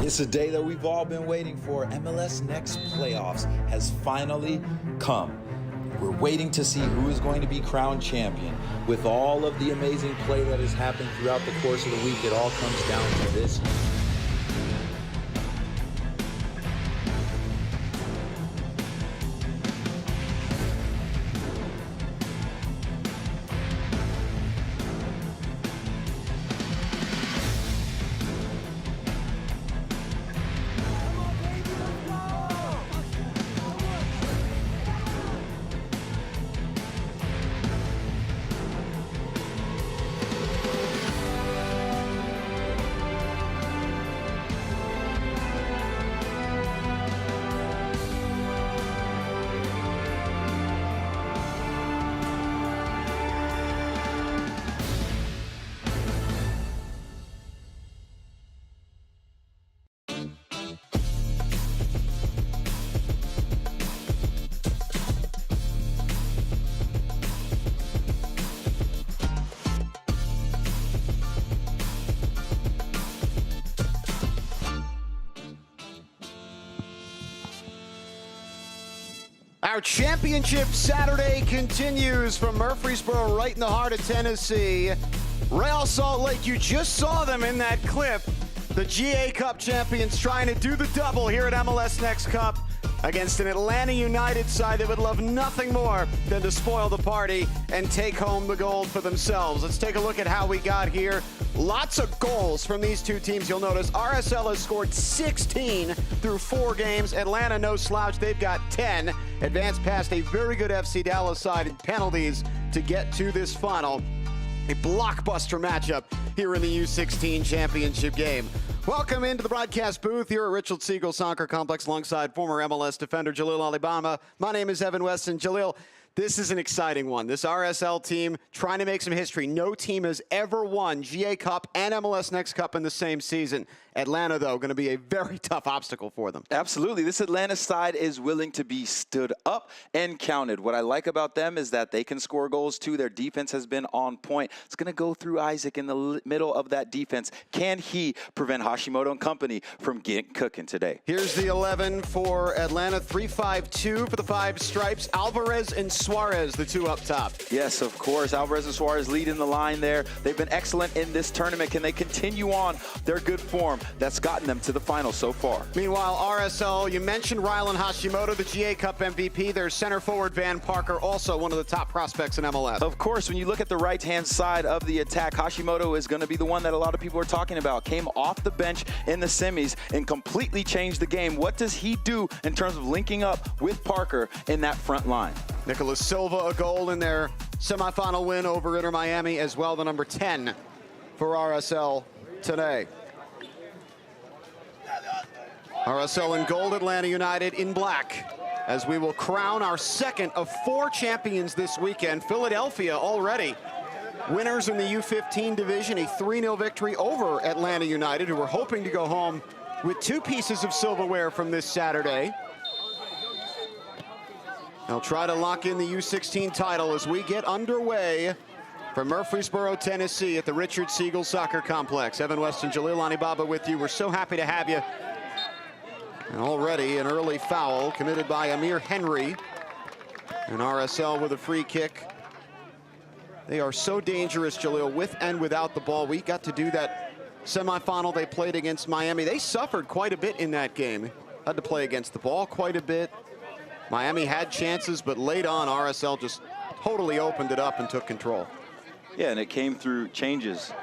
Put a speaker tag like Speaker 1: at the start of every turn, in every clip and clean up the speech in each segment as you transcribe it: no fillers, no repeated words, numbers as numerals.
Speaker 1: It's a day that we've all been waiting for. MLS Next Playoffs has finally come. We're waiting to see who is going to be crowned champion. With all of the amazing play that has happened throughout the course of the week, it all comes down to this.
Speaker 2: Our championship Saturday continues from Murfreesboro, right in the heart of Tennessee. Real Salt Lake, you just saw them in that clip. The GA Cup champions trying to do the double here at MLS Next Cup against an Atlanta United side that would love nothing more than to spoil the party and take home the gold for themselves. Let's take a look at how we got here. Lots of goals from these two teams. You'll notice RSL has scored 16 through 4 games. Atlanta, no slouch. They've got 10. Advanced past a very good FC Dallas side in penalties to get to this final. A blockbuster matchup here in the U16 championship game. Welcome into the broadcast booth here at Richard Siegel Soccer Complex alongside former MLS defender Jalil Alibama. My name is Evan Weston. Jalil, this is an exciting one. This RSL team trying to make some history. No team has ever won GA Cup and MLS Next Cup in the same season. Atlanta, though, going to be a very tough obstacle for them.
Speaker 1: Absolutely. This Atlanta side is willing to be stood up and counted. What I like about them is that they can score goals, too. Their defense has been on point. It's going to go through Isaac in the middle of that defense. Can he prevent Hashimoto and company from getting cooking today?
Speaker 2: Here's the 11 for Atlanta. 3-5-2 for the 5 stripes. Alvarez and Suarez, the 2 up top.
Speaker 1: Yes, of course. Alvarez and Suarez leading the line there. They've been excellent in this tournament. Can they continue on their good form that's gotten them to the final so far?
Speaker 2: Meanwhile, RSL, you mentioned Rylan Hashimoto, the GA Cup MVP. Their center forward, Van Parker, also one of the top prospects in MLS.
Speaker 1: Of course, when you look at the right-hand side of the attack, Hashimoto is going to be the one that a lot of people are talking about. Came off the bench in the semis and completely changed the game. What does he do in terms of linking up with Parker in that front line?
Speaker 2: Nicolas Silva, a goal in their semifinal win over Inter Miami, as well, the number 10 for RSL today. RSL in gold, Atlanta United in black, as we will crown our second of 4 champions this weekend. Philadelphia already winners in the U15 division, a 3-0 victory over Atlanta United, who were hoping to go home with 2 pieces of silverware from this Saturday. They'll try to lock in the U16 title as we get underway from Murfreesboro, Tennessee at the Richard Siegel Soccer Complex. Evan Weston, Jalil Anibaba with you. We're so happy to have you. And already an early foul committed by Amir Henry. And RSL with a free kick. They are so dangerous, Jalil, with and without the ball. We got to do that semifinal they played against Miami. They suffered quite a bit in that game. Had to play against the ball quite a bit. Miami had chances, but late on, RSL just totally opened it up and took control.
Speaker 1: Yeah, and it came through changes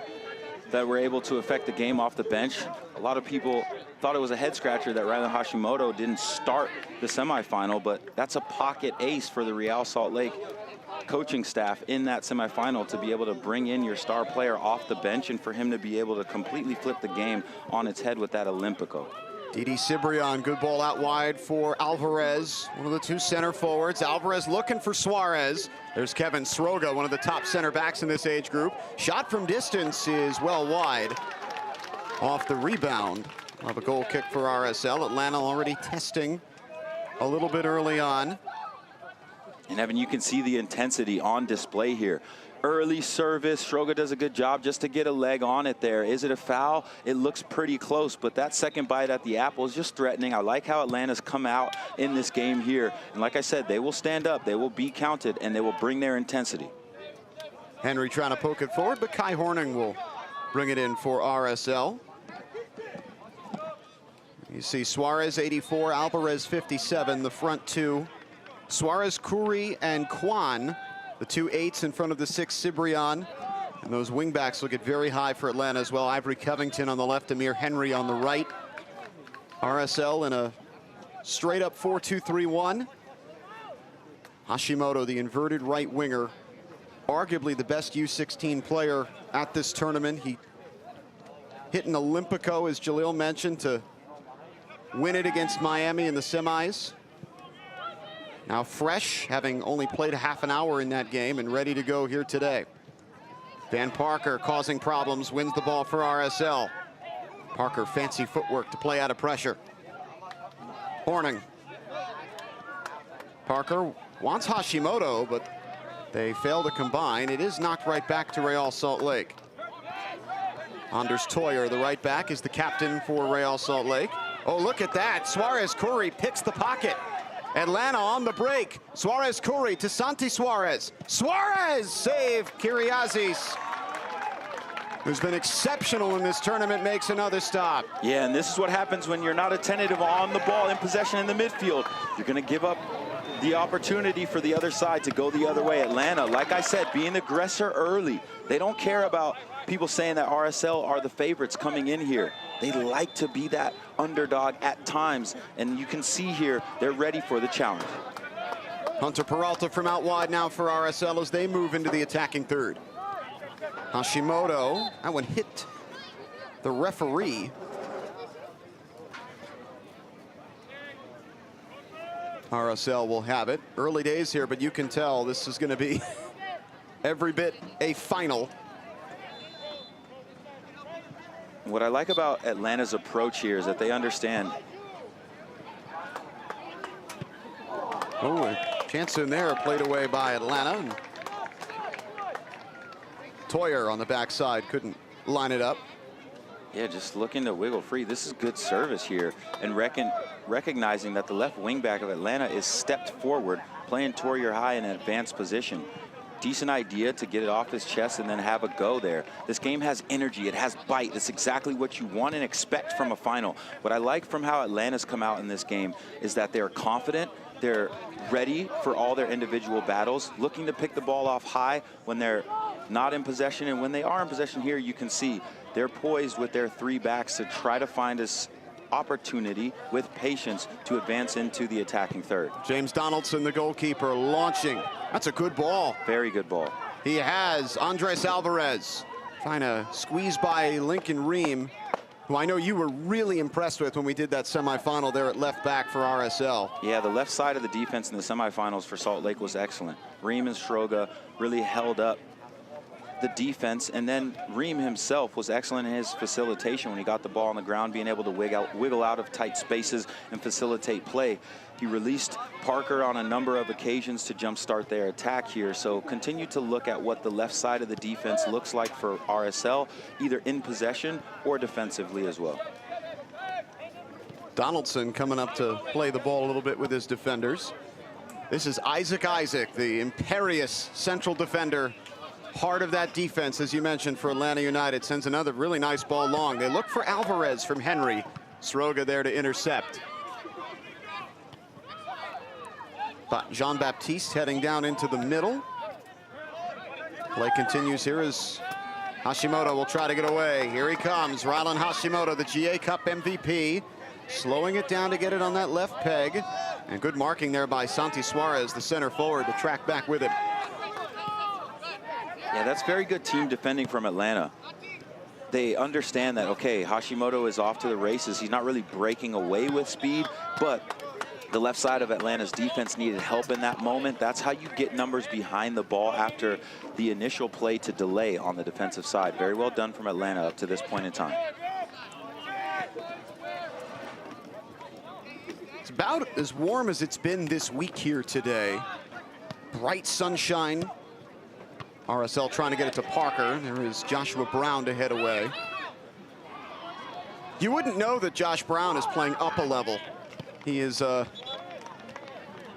Speaker 1: that were able to affect the game off the bench. A lot of people thought it was a head scratcher that Rylan Hashimoto didn't start the semifinal, but that's a pocket ace for the Real Salt Lake coaching staff in that semifinal, to be able to bring in your star player off the bench and for him to be able to completely flip the game on its head with that Olympico.
Speaker 2: Didi Cibrian, good ball out wide for Alvarez, one of the 2 center forwards. Alvarez looking for Suarez. There's Kevin Sroga, one of the top center backs in this age group. Shot from distance is well wide. Off the rebound. We'll have a goal kick for RSL. Atlanta already testing a little bit early on.
Speaker 1: And Evan, you can see the intensity on display here. early service. Stroga does a good job just to get a leg on it there. Is it a foul? It looks pretty close, but that second bite at the apple is just threatening. I like how Atlanta's come out in this game here. And like I said, they will stand up, they will be counted, and they will bring their intensity.
Speaker 2: Henry trying to poke it forward, but Kai Horning will bring it in for RSL. You see Suarez 84, Alvarez 57, the front two. Suarez, Kuri, and Kwan, the 2 8s in front of the 6 Cibrian. And those wingbacks will get very high for Atlanta as well. Ivory Covington on the left, Amir Henry on the right. RSL in a straight up 4-2-3-1. Hashimoto, the inverted right winger, arguably the best U16 player at this tournament. He hit an Olympico, as Jalil mentioned, to win it against Miami in the semis. Now fresh, having only played a half an hour in that game and ready to go here today. Van Parker causing problems, wins the ball for RSL. Parker, fancy footwork to play out of pressure. Horning. Parker wants Hashimoto, but they fail to combine. It is knocked right back to Real Salt Lake. Anders Toyer, the right back, is the captain for Real Salt Lake. Oh, look at that. Suarez Curry picks the pocket. Atlanta on the break. Suarez Curry to Santi Suarez. Suarez save. Kiriazis, who's been exceptional in this tournament, makes another stop.
Speaker 1: Yeah, and this is what happens when you're not attentive on the ball in possession in the midfield. You're going to give up the opportunity for the other side to go the other way. Atlanta, like I said, being aggressor early. They don't care about people saying that RSL are the favorites coming in here. They like to be that underdog at times, and you can see here they're ready for the challenge.
Speaker 2: Hunter Peralta from out wide now for RSL as they move into the attacking third. Hashimoto, that one hit the referee. RSL will have it. Early days here, but you can tell this is going to be every bit a final.
Speaker 1: What I like about Atlanta's approach here is that they understand.
Speaker 2: Oh, a chance in there, played away by Atlanta. And Toyer on the backside couldn't line it up.
Speaker 1: Yeah, just looking to wiggle free. This is good service here, and recognizing that the left wing back of Atlanta is stepped forward, playing Toyer high in an advanced position. Decent idea to get it off his chest and then have a go there. This game has energy, it has bite. It's exactly what you want and expect from a final. What I like from how Atlanta's come out in this game is that they're confident, they're ready for all their individual battles, looking to pick the ball off high when they're not in possession, and when they are in possession here, you can see they're poised with their 3 backs to try to find this opportunity with patience to advance into the attacking third.
Speaker 2: James Donaldson, the goalkeeper, launching. That's a good ball.
Speaker 1: Very good ball.
Speaker 2: He has Andres Alvarez trying to squeeze by Lincoln Ream, who I know you were really impressed with when we did that semifinal there at left back for RSL.
Speaker 1: Yeah, the left side of the defense in the semifinals for Salt Lake was excellent. Ream and Stroga really held up the defense, and then Ream himself was excellent in his facilitation when he got the ball on the ground, being able to wiggle out of tight spaces and facilitate play. He released Parker on a number of occasions to jumpstart their attack here, so continue to look at what the left side of the defense looks like for RSL, either in possession or defensively as well.
Speaker 2: Donaldson coming up to play the ball a little bit with his defenders. This is Isaac, the imperious central defender, part of that defense, as you mentioned, for Atlanta United. Sends another really nice ball long. They look for Alvarez from Henry. Sroga there to intercept. But Jean-Baptiste heading down into the middle. Play continues here as Hashimoto will try to get away. Here he comes, Rylan Hashimoto, the GA Cup MVP. Slowing it down to get it on that left peg. And good marking there by Santi Suarez, the center forward, to track back with it.
Speaker 1: Yeah, that's very good team defending from Atlanta. They understand that, okay, Hashimoto is off to the races. He's not really breaking away with speed, but the left side of Atlanta's defense needed help in that moment. That's how you get numbers behind the ball after the initial play to delay on the defensive side. Very well done from Atlanta up to this point in time.
Speaker 2: It's about as warm as it's been this week here today. Bright sunshine. RSL trying to get it to Parker. There is Joshua Brown to head away. You wouldn't know that Josh Brown is playing up a level. He is a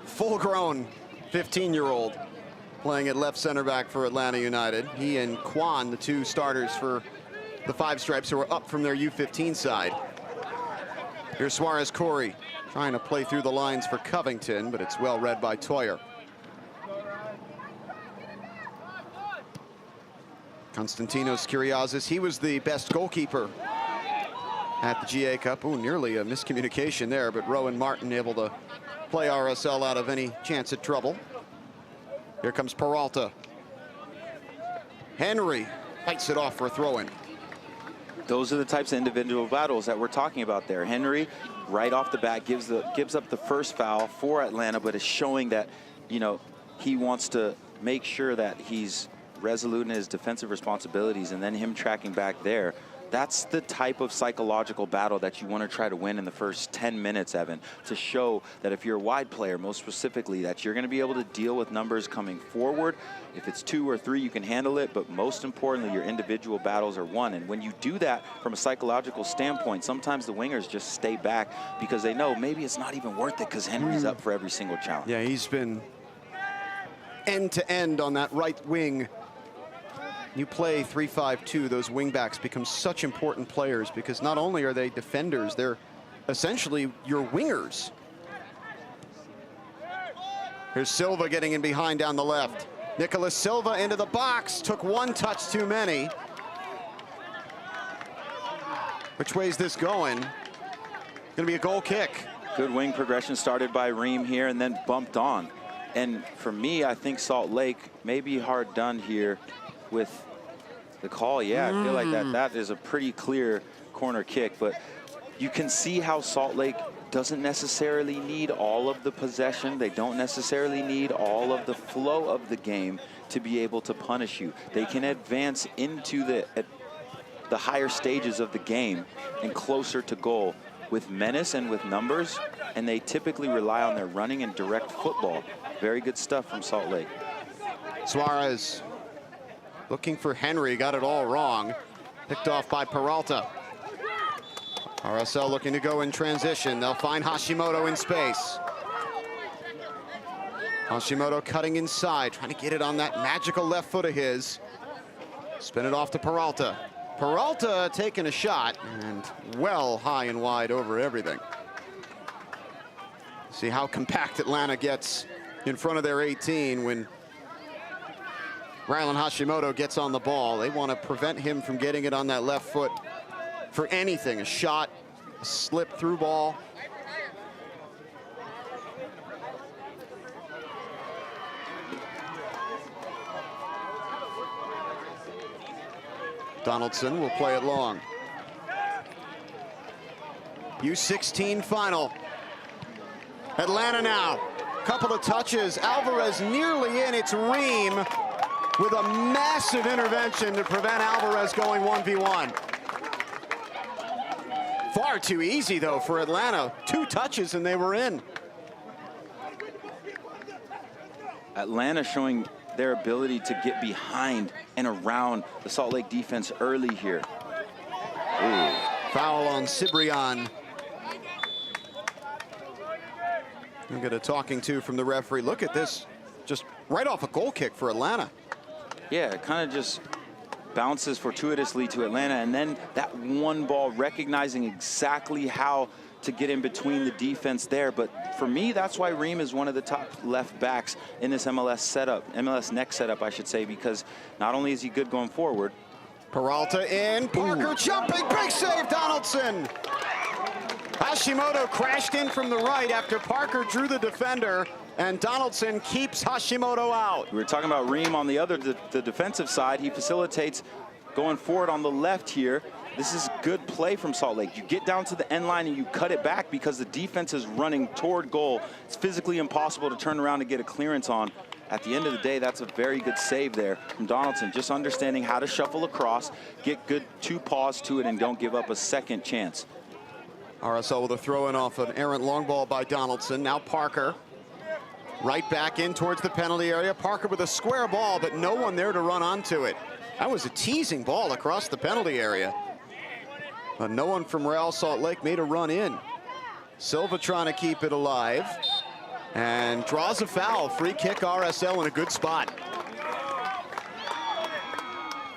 Speaker 2: full-grown 15-year-old playing at left center back for Atlanta United. He and Kwan, the two starters for the Five Stripes, who are up from their U15 side. Here's Suarez Corey trying to play through the lines for Covington, but it's well read by Toyer. Konstantinos Kyriazis, he was the best goalkeeper at the GA Cup. Ooh, nearly a miscommunication there, but Rowan Martin able to play RSL out of any chance at trouble. Here comes Peralta. Henry fights it off for a throw-in.
Speaker 1: Those are the types of individual battles that we're talking about there. Henry, right off the bat, gives up the first foul for Atlanta, but is showing that, you know, he wants to make sure that he's resolute in his defensive responsibilities, and then him tracking back there. That's the type of psychological battle that you want to try to win in the first 10 minutes, Evan, to show that if you're a wide player, most specifically, that you're going to be able to deal with numbers coming forward. If it's 2 or 3, you can handle it, but most importantly, your individual battles are won. And when you do that from a psychological standpoint, sometimes the wingers just stay back because they know maybe it's not even worth it because Henry's up for every single challenge.
Speaker 2: Yeah, he's been end-to-end on that right wing. You play 3-5-2, those wingbacks become such important players because not only are they defenders, they're essentially your wingers. Here's Silva getting in behind down the left. Nicolas Silva into the box, took one touch too many. Which way's this going? Gonna be a goal kick.
Speaker 1: Good wing progression started by Ream here and then bumped on. And for me, I think Salt Lake may be hard done here with the call. Yeah, I feel like that is a pretty clear corner kick, but you can see how Salt Lake doesn't necessarily need all of the possession. They don't necessarily need all of the flow of the game to be able to punish you. They can advance into the higher stages of the game and closer to goal with menace and with numbers, and they typically rely on their running and direct football. Very good stuff from Salt Lake.
Speaker 2: Suarez looking for Henry, got it all wrong. Picked off by Peralta. RSL looking to go in transition. They'll find Hashimoto in space. Hashimoto cutting inside, trying to get it on that magical left foot of his. Spin it off to Peralta. Peralta taking a shot, and well high and wide over everything. See how compact Atlanta gets in front of their 18 when Rylan Hashimoto gets on the ball. They want to prevent him from getting it on that left foot for anything. A shot, a slip through ball. Donaldson will play it long. U16 final. Atlanta now. Couple of touches. Alvarez nearly in. It's Ream with a massive intervention to prevent Alvarez going 1v1. Far too easy, though, for Atlanta. 2 touches and they were in.
Speaker 1: Atlanta showing their ability to get behind and around the Salt Lake defense early here.
Speaker 2: Ooh. Foul on Cibrian. We'll get a talking to from the referee. Look at this, just right off a goal kick for Atlanta.
Speaker 1: Yeah, it kind of just bounces fortuitously to Atlanta, and then that one ball, recognizing exactly how to get in between the defense there. But for me, that's why Ream is one of the top left backs in this MLS setup, MLS Next setup, I should say, because not only is he good going forward.
Speaker 2: Peralta in, Parker jumping, big save, Donaldson. Hashimoto crashed in from the right after Parker drew the defender, and Donaldson keeps Hashimoto out.
Speaker 1: We were talking about Ream on the defensive side. He facilitates going forward on the left here. This is good play from Salt Lake. You get down to the end line and you cut it back because the defense is running toward goal. It's physically impossible to turn around and get a clearance on. At the end of the day, that's a very good save there from Donaldson. Just understanding how to shuffle across, get good 2 paws to it, and don't give up a second chance.
Speaker 2: RSL with a throw in off an errant long ball by Donaldson. Now Parker. Right back in towards the penalty area. Parker with a square ball, but no one there to run onto it. That was a teasing ball across the penalty area. But no one from Real Salt Lake made a run in. Silva trying to keep it alive. And draws a foul. Free kick RSL in a good spot.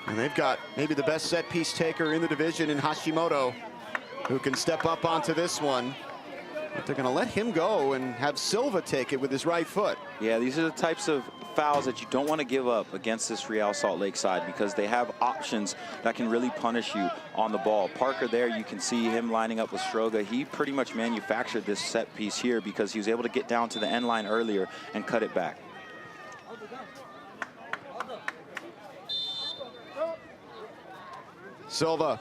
Speaker 2: And they've got maybe the best set piece taker in the division in Hashimoto, who can step up onto this one. But they're going to let him go and have Silva take it with his right foot.
Speaker 1: Yeah, these are the types of fouls that you don't want to give up against this Real Salt Lake side, because they have options that can really punish you on the ball. Parker there, you can see him lining up with Stroga. He pretty much manufactured this set piece here because he was able to get down to the end line earlier and cut it back.
Speaker 2: Silva.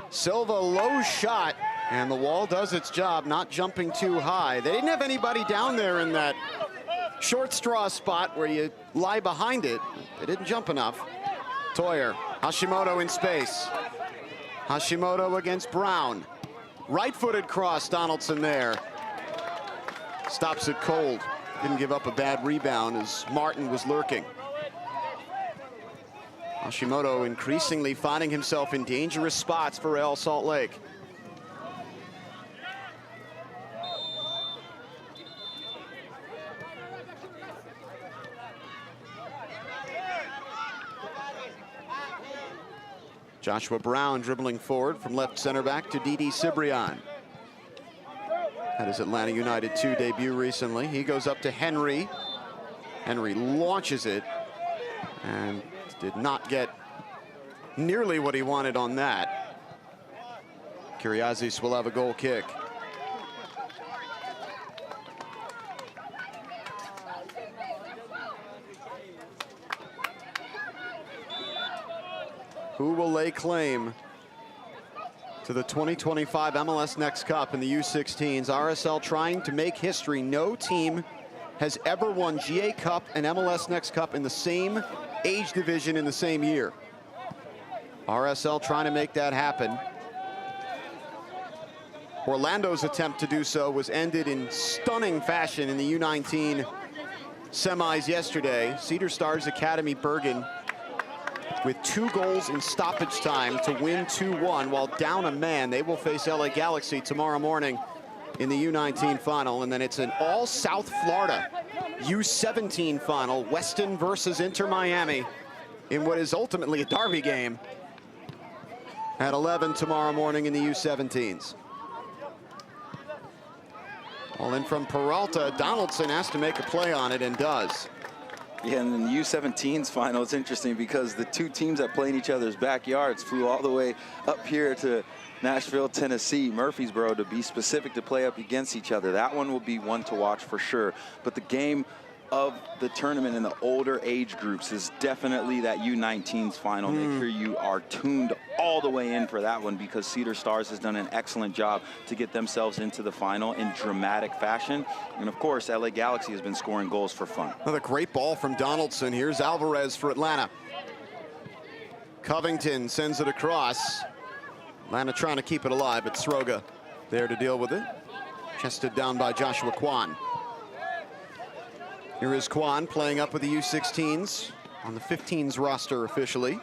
Speaker 2: Silva, low shot, and the wall does its job, not jumping too high. They didn't have anybody down there in that short straw spot where you lie behind it. They didn't jump enough. Toyer, Hashimoto in space. Hashimoto against Brown. Right-footed cross, Donaldson there. Stops it cold. Didn't give up a bad rebound as Martin was lurking. Hashimoto increasingly finding himself in dangerous spots for Real Salt Lake. Joshua Brown dribbling forward from left center back to Didi Cibrian. Had his Atlanta United 2 debut recently. He goes up to Henry. Henry launches it and did not get nearly what he wanted on that. Kyriazis will have a goal kick. Who will lay claim to the 2025 MLS Next Cup in the U16s? RSL trying to make history. No team has ever won GA Cup and MLS Next Cup in the same age division in the same year. RSL trying to make that happen. Orlando's attempt to do so was ended in stunning fashion in the U19 semis yesterday. Cedar Stars Academy Bergen with 2 goals in stoppage time to win 2-1 while down a man. They will face LA Galaxy tomorrow morning in the U19 final, and then it's an all South Florida U17 final, Weston versus Inter Miami, in what is ultimately a derby game at 11 tomorrow morning in the U17s. All in from Peralta. Donaldson has to make a play on it and does.
Speaker 1: Yeah, and in the U17s final, it's interesting because the 2 teams that play in each other's backyards flew all the way up here to Nashville, Tennessee, Murfreesboro, to be specific, to play up against each other. That one will be one to watch for sure. But the game of the tournament in the older age groups is definitely that U19s final. Make sure you are tuned all the way in for that one, because Cedar Stars has done an excellent job to get themselves into the final in dramatic fashion. And of course, LA Galaxy has been scoring goals for fun.
Speaker 2: Another great ball from Donaldson. Here's Alvarez for Atlanta. Covington sends it across. Atlanta trying to keep it alive, but Sroga there to deal with it. Chested down by Joshua Kwan. Here is Kwan playing up with the U16s on the 15s roster officially.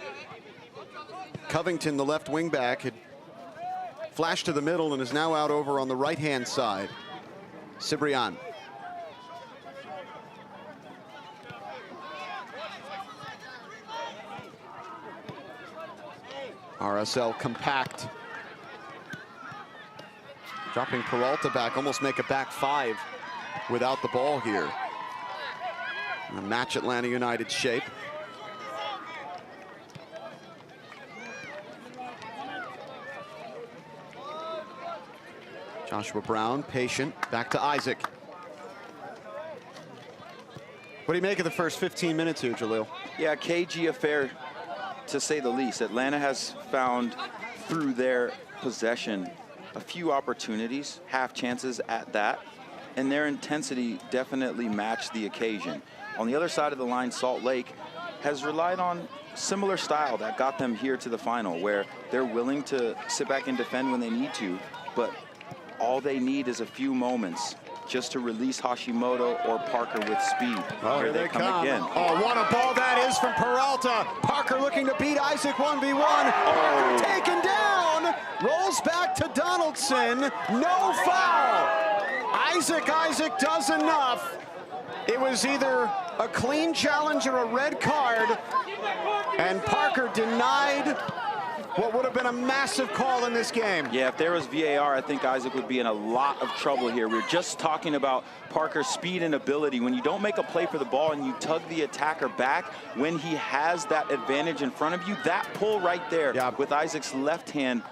Speaker 2: Covington, the left wing back, had flashed to the middle and is now out over on the right-hand side. Cibrian. RSL compact. Dropping Peralta back, almost make a back 5 without the ball here. A match Atlanta United shape. Joshua Brown, patient, back to Isaac. What do you make of the first 15 minutes here, Jalil?
Speaker 1: Yeah, cagey affair, to say the least. Atlanta has found, through their possession, a few opportunities, half chances at that, and their intensity definitely matched the occasion. On the other side of the line, Salt Lake has relied on similar style that got them here to the final, where they're willing to sit back and defend when they need to, but all they need is a few moments just to release Hashimoto or Parker with speed.
Speaker 2: Oh, here they come again. Oh, what a ball that is from Peralta. Parker looking to beat Isaac 1v1. Parker taken down. Rolls back to Donaldson. No foul. Isaac does enough. It was either a clean challenge or a red card, and Parker denied what would have been a massive call in this game.
Speaker 1: Yeah, if there was VAR, I think Isaac would be in a lot of trouble here. We're just talking about Parker's speed and ability. When you don't make a play for the ball and you tug the attacker back, when he has that advantage in front of you, that pull right there with Isaac's left hand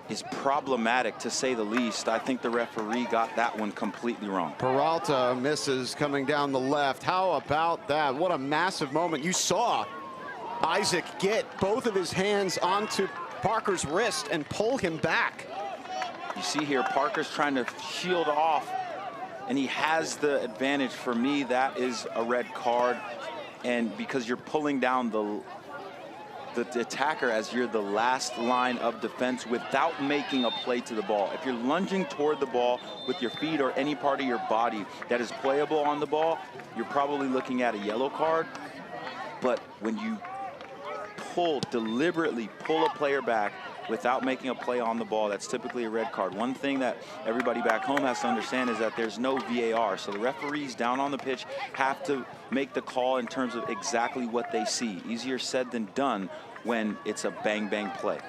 Speaker 1: is problematic, to say the least. I think the referee got that one completely wrong.
Speaker 2: Peralta misses coming down the left. How about that? What a massive moment. You saw Isaac get both of his hands onto Parker's wrist and pull him back.
Speaker 1: You see here, Parker's trying to shield off, and he has the advantage. For me, that is a red card, and because you're pulling down the attacker as you're the last line of defense without making a play to the ball. If you're lunging toward the ball with your feet or any part of your body that is playable on the ball, you're probably looking at a yellow card. But when you deliberately pull a player back without making a play on the ball, that's typically a red card. One thing that everybody back home has to understand is that there's no VAR, so the referees down on the pitch have to make the call in terms of exactly what they see. Easier said than done when it's a bang-bang play.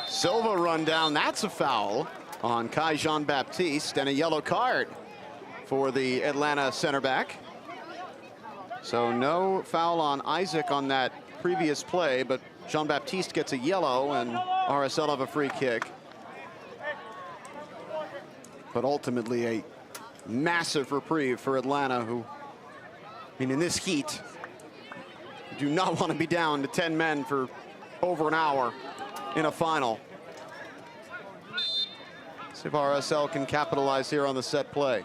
Speaker 2: Silva run down, that's a foul on Kai Jean-Baptiste, and a yellow card for the Atlanta center back. So no foul on Isaac on that previous play, but Jean-Baptiste gets a yellow, and RSL have a free kick. But ultimately a massive reprieve for Atlanta, who, I mean, in this heat, do not want to be down to 10 men for over an hour in a final. See if RSL can capitalize here on the set play.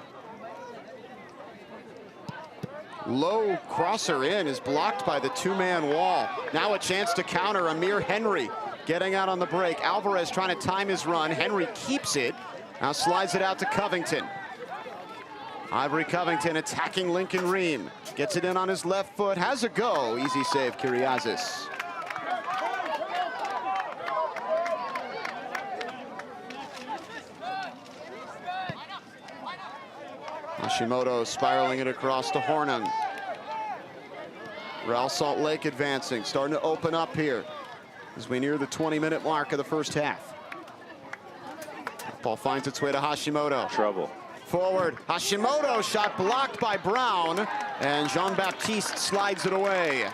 Speaker 2: Low crosser in is blocked by the two-man wall. Now a chance to counter. Amir Henry getting out on the break. Alvarez trying to time his run. Henry keeps it. Now slides it out to Covington. Ivory Covington attacking Lincoln Ream. Gets it in on his left foot. Has a go. Easy save, Kyriazis. Hashimoto spiraling it across to Hornung. Real Salt Lake advancing, starting to open up here as we near the 20-minute mark of the first half. Ball finds its way to Hashimoto.
Speaker 1: Trouble.
Speaker 2: Forward, Hashimoto, shot blocked by Brown, and Jean-Baptiste slides it away.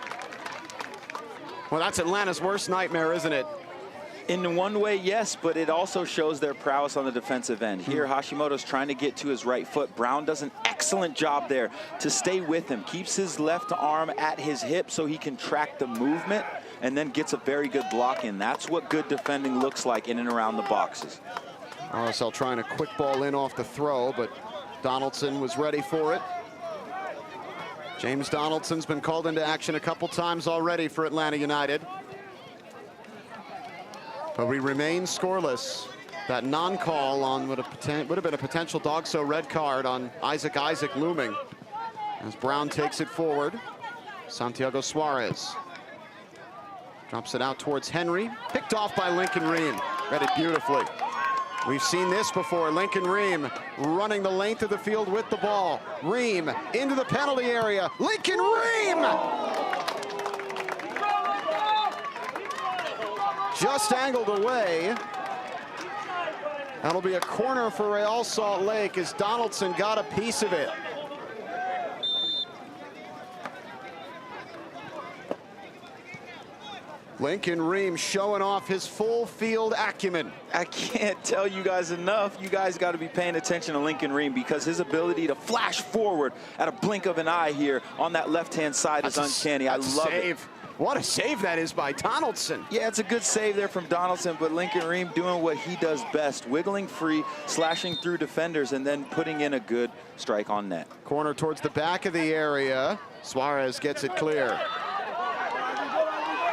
Speaker 2: Well, that's Atlanta's worst nightmare, isn't it?
Speaker 1: In one way, yes, but it also shows their prowess on the defensive end. Here, Hashimoto's trying to get to his right foot. Brown does an excellent job there to stay with him. Keeps his left arm at his hip so he can track the movement, and then gets a very good block in. That's what good defending looks like in and around the boxes.
Speaker 2: RSL trying a quick ball in off the throw, but Donaldson was ready for it. James Donaldson's been called into action a couple times already for Atlanta United. But we remain scoreless. That non-call on would have been a potential dog-so red card on Isaac looming. As Brown takes it forward, Santiago Suarez drops it out towards Henry. Picked off by Lincoln Ream. Read it beautifully. We've seen this before. Lincoln Ream running the length of the field with the ball. Ream into the penalty area. Lincoln Ream! Just angled away. That'll be a corner for Real Salt Lake as Donaldson got a piece of it. Lincoln Ream showing off his full field acumen.
Speaker 1: I can't tell you guys enough. You guys got to be paying attention to Lincoln Ream, because his ability to flash forward at a blink of an eye here on that left-hand side is uncanny. I love it.
Speaker 2: What a save that is by Donaldson.
Speaker 1: Yeah, it's a good save there from Donaldson, but Lincoln Ream doing what he does best, wiggling free, slashing through defenders, and then putting in a good strike on net.
Speaker 2: Corner towards the back of the area. Suarez gets it clear.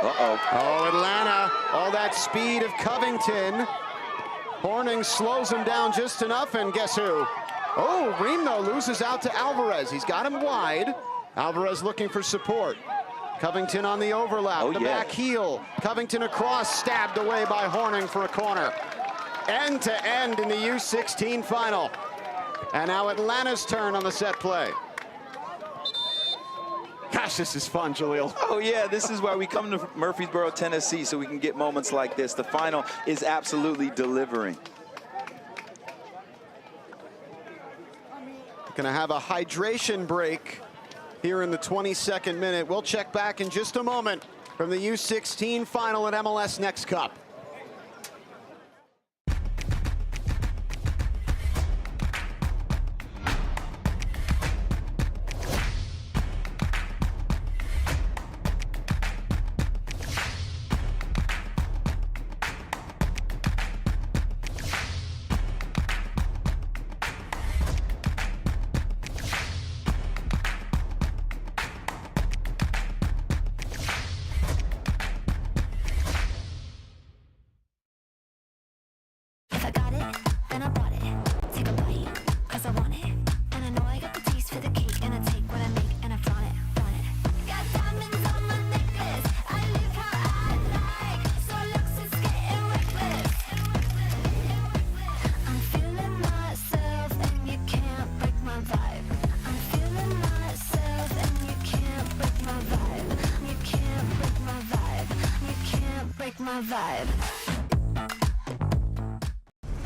Speaker 1: Uh-oh.
Speaker 2: Oh, Atlanta, all that speed of Covington. Hornung slows him down just enough, and guess who? Oh, Ream, though, loses out to Alvarez. He's got him wide. Alvarez looking for support. Covington on the overlap, back heel. Covington across, stabbed away by Horning for a corner. End to end in the U16 final. And now Atlanta's turn on the set play. Gosh, this is fun, Jaleel.
Speaker 1: Oh, yeah, this is why we come to Murfreesboro, Tennessee, so we can get moments like this. The final is absolutely delivering.
Speaker 2: Gonna have a hydration break here in the 22nd minute. We'll check back in just a moment from the U16 final at MLS NEXT Cup.
Speaker 3: Vibe.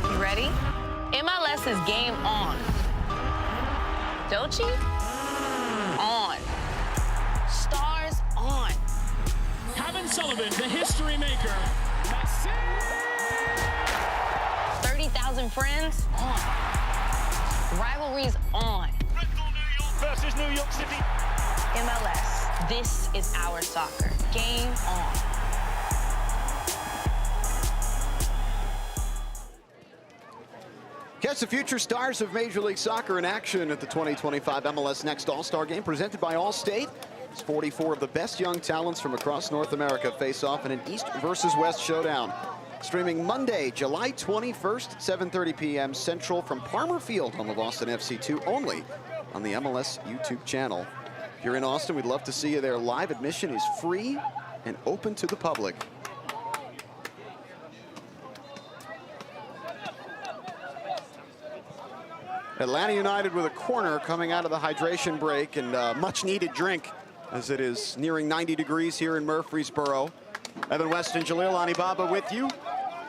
Speaker 3: You ready? MLS is game on. Dochi? On. Stars on.
Speaker 4: Kevin Sullivan, the history maker.
Speaker 3: 30,000 friends? On. Rivalries on.
Speaker 4: New York versus New York City.
Speaker 3: MLS, this is our soccer. Game on.
Speaker 2: Catch the future stars of Major League Soccer in action at the 2025 MLS Next All-Star Game presented by Allstate. As 44 of the best young talents from across North America face off in an East versus West showdown. Streaming Monday, July 21st, 7:30 p.m. Central from Palmer Field on the Boston FC2 only on the MLS YouTube channel. If you're in Austin, we'd love to see you there live. Admission is free and open to the public. Atlanta United with a corner coming out of the hydration break, and much needed drink as it is nearing 90 degrees here in Murfreesboro. Evan West and Jaleel Anibaba with you.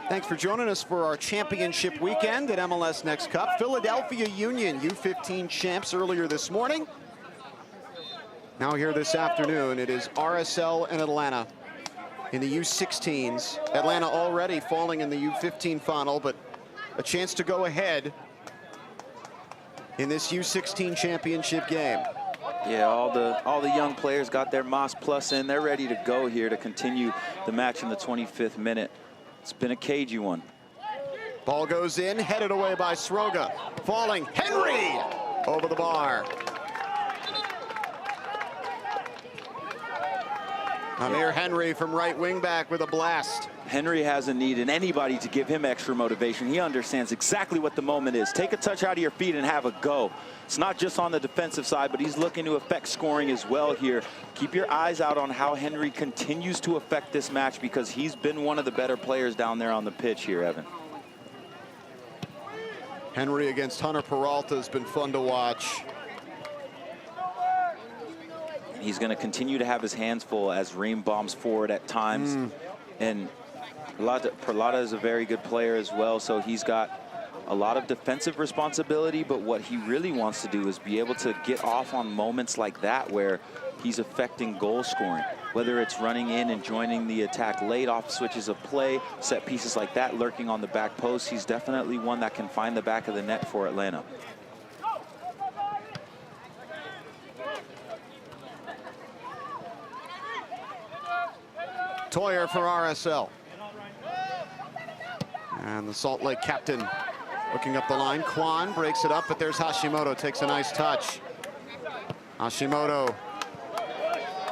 Speaker 2: Thanks for joining us for our championship weekend at MLS NEXT Cup. Philadelphia Union U15 champs earlier this morning. Now here this afternoon, it is RSL and Atlanta in the U16s. Atlanta already falling in the U15 final, but a chance to go ahead in this U16 championship game.
Speaker 1: Yeah, all the young players got their Moss Plus in. They're ready to go here to continue the match in the 25th minute. It's been a cagey one.
Speaker 2: Ball goes in, headed away by Sroga. Falling, Henry over the bar. Amir Henry from right wing back with a blast.
Speaker 1: Henry hasn't needed anybody to give him extra motivation. He understands exactly what the moment is. Take a touch out of your feet and have a go. It's not just on the defensive side, but he's looking to affect scoring as well here. Keep your eyes out on how Henry continues to affect this match, because he's been one of the better players down there on the pitch here, Evan.
Speaker 2: Henry against Hunter Peralta has been fun to watch.
Speaker 1: He's going to continue to have his hands full as Ream bombs forward at times. And Peralta is a very good player as well, so he's got a lot of defensive responsibility, but what he really wants to do is be able to get off on moments like that where he's affecting goal scoring, whether it's running in and joining the attack late off switches of play, set pieces like that, lurking on the back post. He's definitely one that can find the back of the net for Atlanta.
Speaker 2: Toyer for RSL. And the Salt Lake captain looking up the line. Kwan breaks it up, but there's Hashimoto, takes a nice touch. Hashimoto,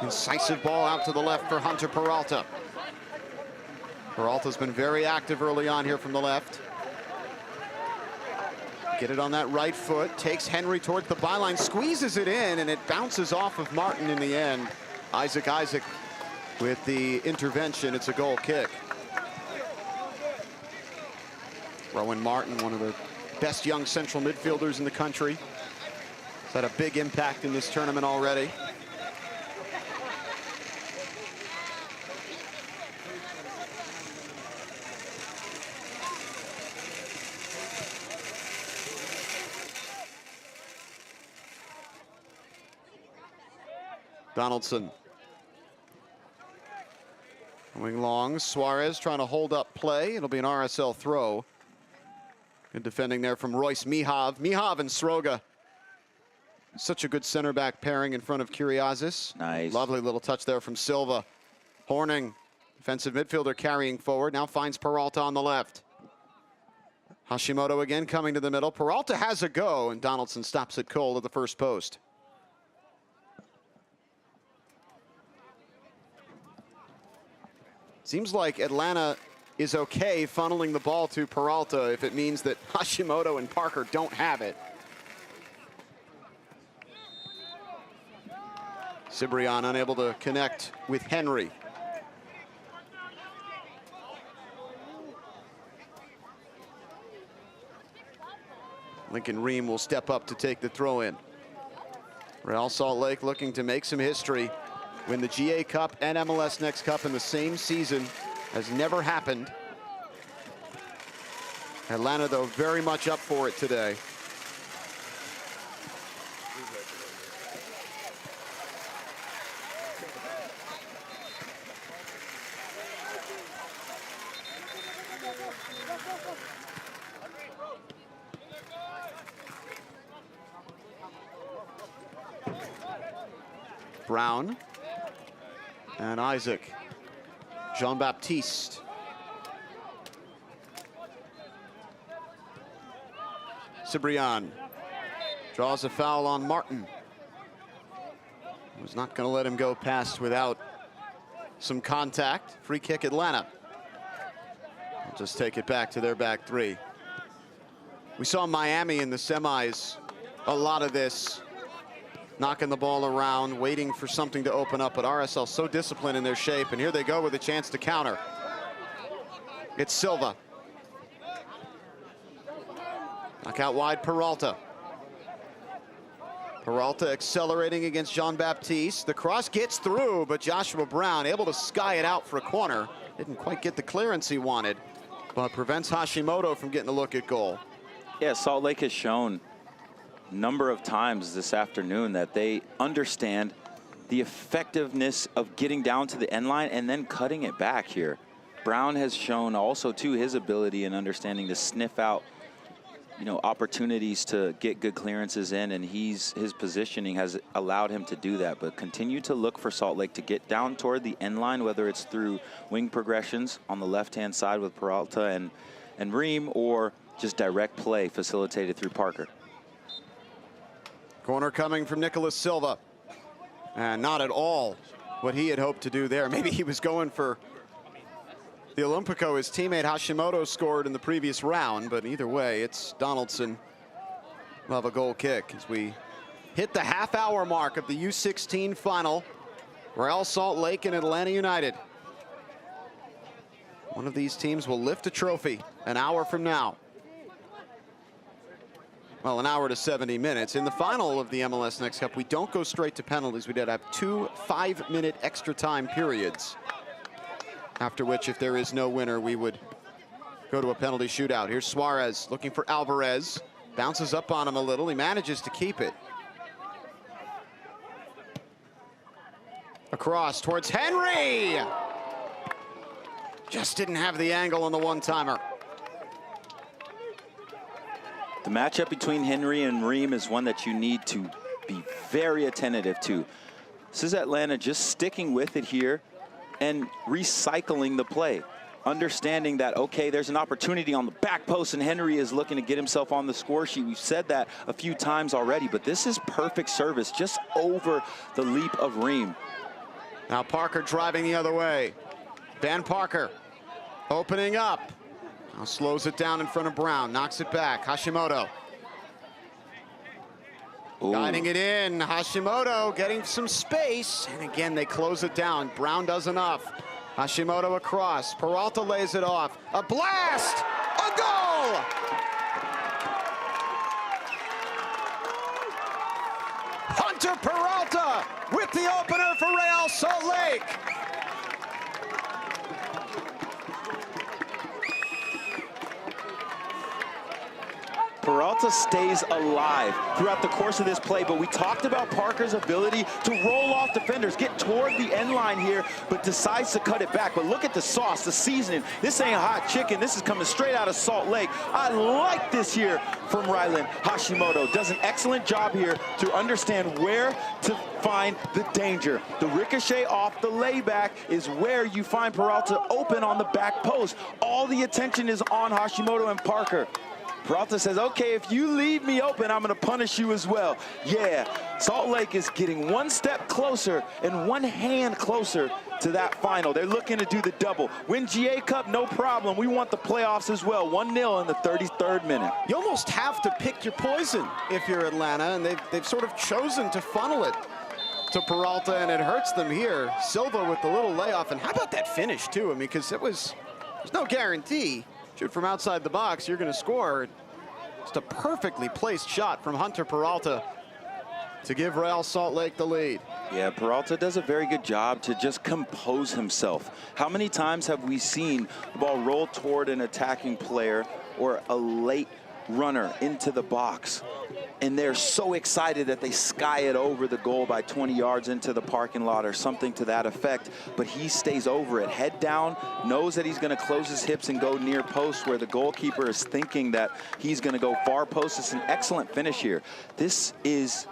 Speaker 2: incisive ball out to the left for Hunter Peralta. Peralta's been very active early on here from the left. get it on that right foot, takes Henry towards the byline, squeezes it in, and it bounces off of Martin in the end. Isaac with the intervention. It's a goal kick. Rowan Martin, one of the best young central midfielders in the country. He's had a big impact in this tournament already. Donaldson. Going long, Suarez trying to hold up play. It'll be an RSL throw. Good defending there from Royce Mihov. Mihov and Sroga. Such a good center back pairing in front of Kyriazis.
Speaker 1: Nice.
Speaker 2: Lovely little touch there from Silva. Horning, defensive midfielder carrying forward, now finds Peralta on the left. Hashimoto again coming to the middle. Peralta has a go, and Donaldson stops it cold at the first post. Seems like Atlanta is okay funneling the ball to Peralta if it means that Hashimoto and Parker don't have it. Cibrian unable to connect with Henry. Lincoln Ream will step up to take the throw in. Real Salt Lake looking to make some history. Win the GA Cup and MLS Next Cup in the same season. Has never happened. Atlanta, though, very much up for it today. Brown and Isaac. Jean-Baptiste. Cibrian draws a foul on Martin. Was not going to let him go past without some contact. Free kick Atlanta. I'll just take it back to their back three. We saw Miami in the semis. A lot of this. Knocking the ball around, waiting for something to open up, but RSL so disciplined in their shape, and here they go with a chance to counter. It's Silva. Knock out wide, Peralta. Peralta accelerating against Jean-Baptiste. The cross gets through, but Joshua Brown able to sky it out for a corner. Didn't quite get the clearance he wanted, but prevents Hashimoto from getting a look at goal.
Speaker 1: Yeah, Salt Lake has shown number of times this afternoon that they understand the effectiveness of getting down to the end line and then cutting it back here. Brown has shown also too his ability and understanding to sniff out, you know, opportunities to get good clearances in, and his positioning has allowed him to do that. But continue to look for Salt Lake to get down toward the end line, whether it's through wing progressions on the left-hand side with Peralta and Ream, or just direct play facilitated through Parker.
Speaker 2: Corner coming from Nicolas Silva. And not at all what he had hoped to do there. Maybe he was going for the Olympico. His teammate Hashimoto scored in the previous round, but either way, it's Donaldson will have a goal kick as we hit the half-hour mark of the U16 final. Real Salt Lake and Atlanta United. One of these teams will lift a trophy an hour from now. Well, an hour to 70 minutes. In the final of the MLS Next Cup, we don't go straight to penalties. We did have 2 5-minute extra time periods. After which, if there is no winner, we would go to a penalty shootout. Here's Suarez looking for Alvarez. Bounces up on him a little. He manages to keep it. Across towards Henry. Just didn't have the angle on the one-timer.
Speaker 1: The matchup between Henry and Ream is one that you need to be very attentive to. This is Atlanta just sticking with it here and recycling the play. Understanding that, okay, there's an opportunity on the back post and Henry is looking to get himself on the score sheet. We've said that a few times already, but this is perfect service just over the leap of Ream.
Speaker 2: Now Parker driving the other way. Ben Parker opening up. Now slows it down in front of Brown, knocks it back. Hashimoto Guiding it in, Hashimoto getting some space, and again they close it down. Brown does enough. Hashimoto across, Peralta lays it off. A blast, a goal! Hunter Peralta with the opener for Real Salt Lake.
Speaker 1: Peralta stays alive throughout the course of this play, but we talked about Parker's ability to roll off defenders, get toward the end line here, but decides to cut it back. But look at the sauce, the seasoning. This ain't hot chicken. This is coming straight out of Salt Lake. I like this here from Rylan Hashimoto. Does an excellent job here to understand where to find the danger. The ricochet off the layback is where you find Peralta open on the back post. All the attention is on Hashimoto and Parker. Peralta says, okay, if you leave me open, I'm going to punish you as well. Yeah, Salt Lake is getting one step closer and one hand closer to that final. They're looking to do the double. Win GA Cup, no problem. We want the playoffs as well. 1-0 in the 33rd minute.
Speaker 2: You almost have to pick your poison if you're Atlanta, and they've sort of chosen to funnel it to Peralta, and it hurts them here. Silva with the little layoff, and how about that finish, too? I mean, because there's no guarantee. Shoot from outside the box, you're going to score. Just a perfectly placed shot from Hunter Peralta to give Real Salt Lake the lead.
Speaker 1: Yeah, Peralta does a very good job to just compose himself. How many times have we seen the ball roll toward an attacking player or a late runner into the box, and they're so excited that they sky it over the goal by 20 yards into the parking lot or something to that effect, but he stays over it, head down, knows that he's going to close his hips and go near post where the goalkeeper is thinking that he's going to go far post. It's an excellent finish here. This is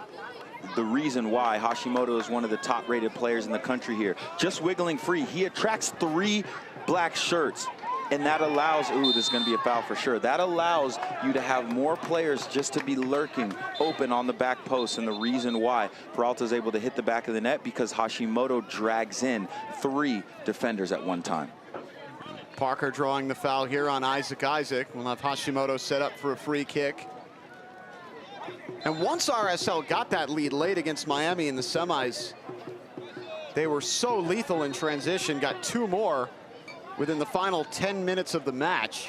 Speaker 1: the reason why Hashimoto is one of the top-rated players in the country here. Just wiggling free. He attracts 3 black shirts. And that allows, ooh, this is going to be a foul for sure. That allows you to have more players just to be lurking open on the back post. And the reason why Peralta is able to hit the back of the net because Hashimoto drags in 3 defenders at one time.
Speaker 2: Parker drawing the foul here on Isaac. We'll have Hashimoto set up for a free kick. And once RSL got that lead late against Miami in the semis, they were so lethal in transition, got 2 more within the final 10 minutes of the match.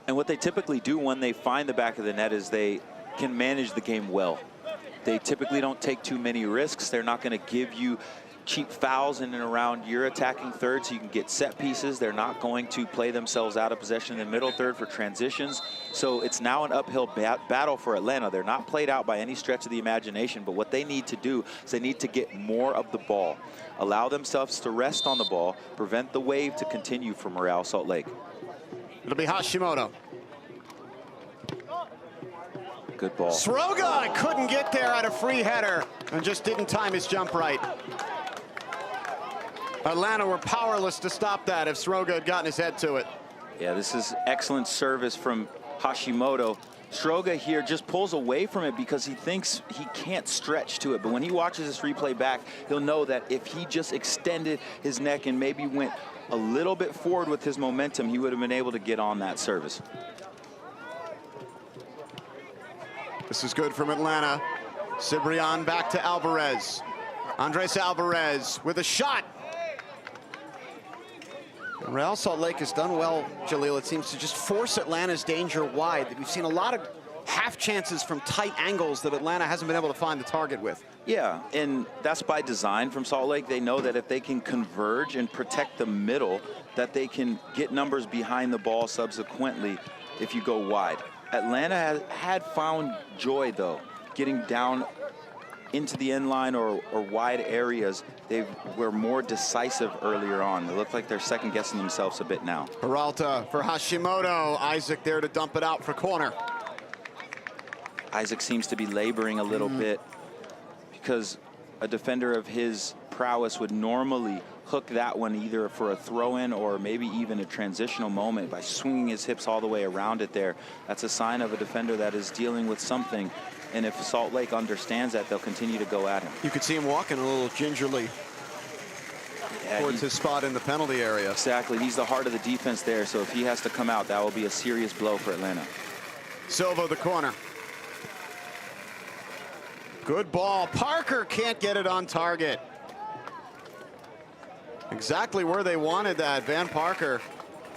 Speaker 1: And what they typically do when they find the back of the net is they can manage the game well. They typically don't take too many risks. They're not going to give you cheap fouls in and around your attacking third so you can get set pieces. They're not going to play themselves out of possession in the middle third for transitions. So it's now an uphill battle for Atlanta. They're not played out by any stretch of the imagination, but what they need to do is they need to get more of the ball, allow themselves to rest on the ball, prevent the wave to continue from Real Salt Lake.
Speaker 2: It'll be Hashimoto.
Speaker 1: Good ball.
Speaker 2: Sroga couldn't get there at a free header and just didn't time his jump right. Atlanta were powerless to stop that if Sroga had gotten his head to it.
Speaker 1: Yeah, this is excellent service from Hashimoto. Sroga here just pulls away from it because he thinks he can't stretch to it. But when he watches this replay back, he'll know that if he just extended his neck and maybe went a little bit forward with his momentum, he would have been able to get on that service.
Speaker 2: This is good from Atlanta. Cibrian back to Alvarez. Andres Alvarez with a shot. Real Salt Lake has done well, Jaleel. It seems to just force Atlanta's danger wide. We've seen a lot of half chances from tight angles that Atlanta hasn't been able to find the target with.
Speaker 1: Yeah, and that's by design from Salt Lake. They know that if they can converge and protect the middle, that they can get numbers behind the ball subsequently if you go wide. Atlanta had found joy, though, getting down into the end line or wide areas. They were more decisive earlier on. They look like they're second-guessing themselves a bit now.
Speaker 2: Peralta for Hashimoto. Isaac there to dump it out for corner.
Speaker 1: Isaac seems to be laboring a little bit because a defender of his prowess would normally hook that one either for a throw-in or maybe even a transitional moment by swinging his hips all the way around it there. That's a sign of a defender that is dealing with something. And if Salt Lake understands that, they'll continue to go at him.
Speaker 2: You could see him walking a little gingerly towards his spot in the penalty area.
Speaker 1: Exactly. He's the heart of the defense there. So if he has to come out, that will be a serious blow for Atlanta.
Speaker 2: Silva the corner. Good ball. Parker can't get it on target. Exactly where they wanted that. Van Parker,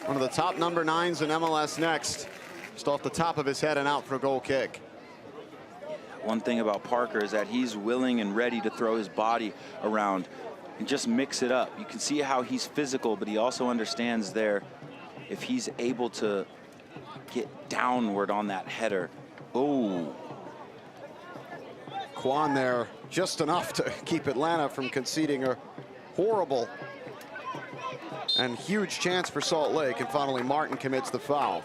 Speaker 2: one of the top number 9s in MLS Next. Just off the top of his head and out for a goal kick.
Speaker 1: One thing about Parker is that he's willing and ready to throw his body around and just mix it up. You can see how he's physical, but he also understands there if he's able to get downward on that header. Oh.
Speaker 2: Quan there, just enough to keep Atlanta from conceding a horrible and huge chance for Salt Lake, and finally Martin commits the foul.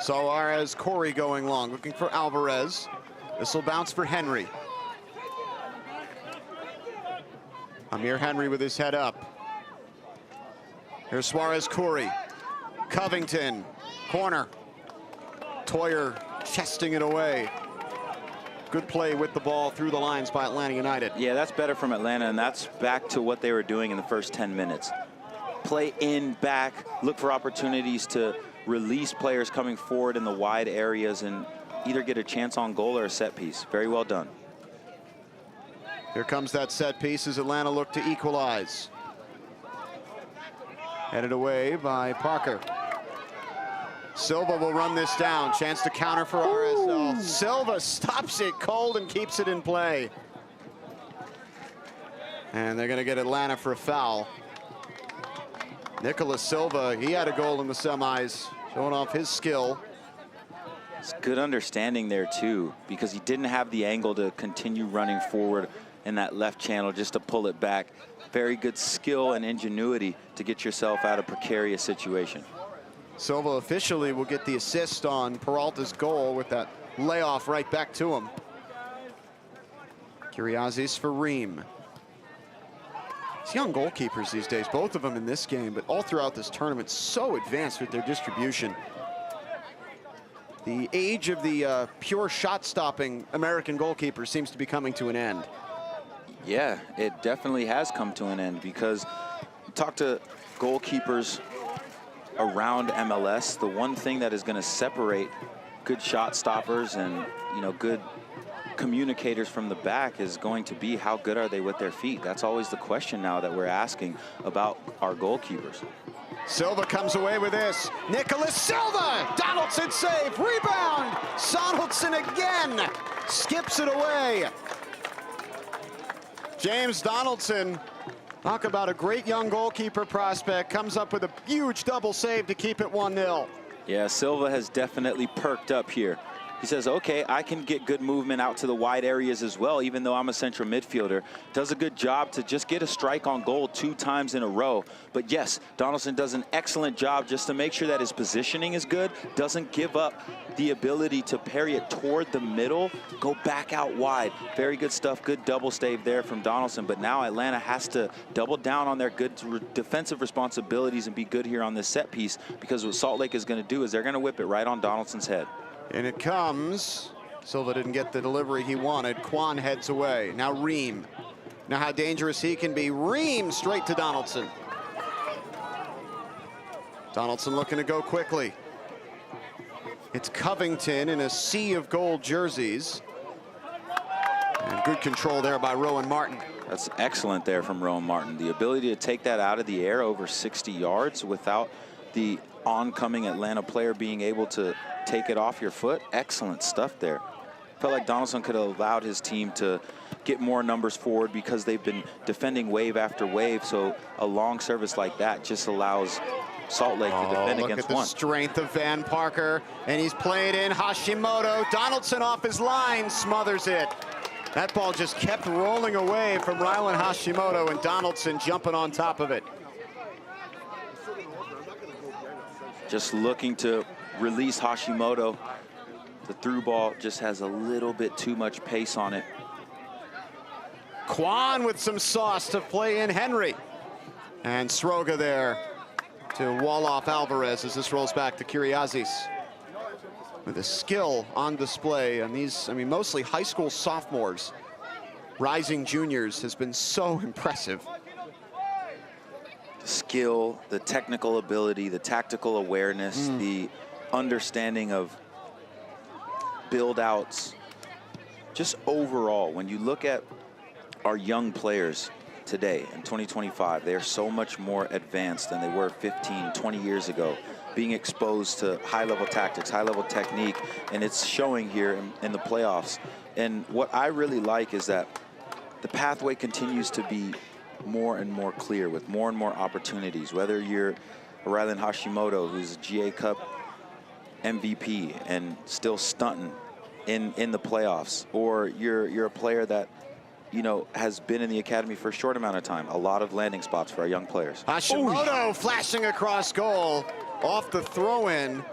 Speaker 2: Suarez, Corey going long, looking for Alvarez. This will bounce for Henry. Amir Henry with his head up. Here's Suarez, Corey. Covington, corner. Toyer chesting it away. Good play with the ball through the lines by Atlanta United.
Speaker 1: Yeah, that's better from Atlanta, and that's back to what they were doing in the first 10 minutes. Play in, back, look for opportunities to release players coming forward in the wide areas and either get a chance on goal or a set piece. Very well done.
Speaker 2: Here comes that set piece as Atlanta look to equalize. Headed away by Parker. Silva will run this down. Chance to counter for RSL. Silva stops it cold and keeps it in play. And they're going to get Atlanta for a foul. Nicholas Silva, he had a goal in the semis, showing off his skill.
Speaker 1: It's good understanding there too, because he didn't have the angle to continue running forward in that left channel just to pull it back. Very good skill and ingenuity to get yourself out of precarious situation.
Speaker 2: Silva officially will get the assist on Peralta's goal with that layoff right back to him. Kyriazis for Ream. These young goalkeepers these days, both of them in this game, but all throughout this tournament, so advanced with their distribution. The age of the pure shot-stopping American goalkeeper seems to be coming to an end.
Speaker 1: Yeah, it definitely has come to an end, because you talk to goalkeepers around MLS, the one thing that is going to separate good shot stoppers and, you know, good communicators from the back is going to be how good are they with their feet. That's always the question now that we're asking about our goalkeepers.
Speaker 2: Silva comes away with this. Nicholas Silva! Donaldson save, rebound! Donaldson again! Skips it away. James Donaldson, talk about a great young goalkeeper prospect, comes up with a huge double save to keep it 1-0.
Speaker 1: Yeah, Silva has definitely perked up here. He says, okay, I can get good movement out to the wide areas as well, even though I'm a central midfielder. Does a good job to just get a strike on goal 2 times in a row. But yes, Donaldson does an excellent job just to make sure that his positioning is good, doesn't give up the ability to parry it toward the middle, go back out wide. Very good stuff, good double stave there from Donaldson. But now Atlanta has to double down on their good defensive responsibilities and be good here on this set piece, because what Salt Lake is going to do is they're going to whip it right on Donaldson's head.
Speaker 2: And it comes. Silva didn't get the delivery he wanted. Quan heads away. Now Ream. Now how dangerous he can be. Ream straight to Donaldson. Donaldson looking to go quickly. It's Covington in a sea of gold jerseys. And good control there by Rowan Martin.
Speaker 1: That's excellent there from Rowan Martin. The ability to take that out of the air over 60 yards without the oncoming Atlanta player being able to take it off your foot. Excellent stuff there. Felt like Donaldson could have allowed his team to get more numbers forward because they've been defending wave after wave. So a long service like that just allows Salt Lake to defend against one. Look at the
Speaker 2: strength of Van Parker, and he's played in Hashimoto. Donaldson off his line, smothers it. That ball just kept rolling away from Rylan Hashimoto, and Donaldson jumping on top of it.
Speaker 1: Just looking to release Hashimoto. The through ball just has a little bit too much pace on it.
Speaker 2: Quan with some sauce to play in Henry. And Sroga there to wall off Alvarez as this rolls back to Kyriazis. With a skill on display on these, I mean, mostly high school sophomores. Rising juniors has been so impressive.
Speaker 1: skill, the technical ability, the tactical awareness, the understanding of build-outs. Just overall, when you look at our young players today in 2025, they are so much more advanced than they were 15, 20 years ago, being exposed to high-level tactics, high-level technique, and it's showing here in the playoffs. And what I really like is that the pathway continues to be more and more clear with more and more opportunities, whether you're a Rylan Hashimoto, who's a GA Cup MVP and still stunting in the playoffs, or you're a player that, you know, has been in the academy for a short amount of time. A lot of landing spots for our young players.
Speaker 2: Hashimoto flashing across goal off the throw-in.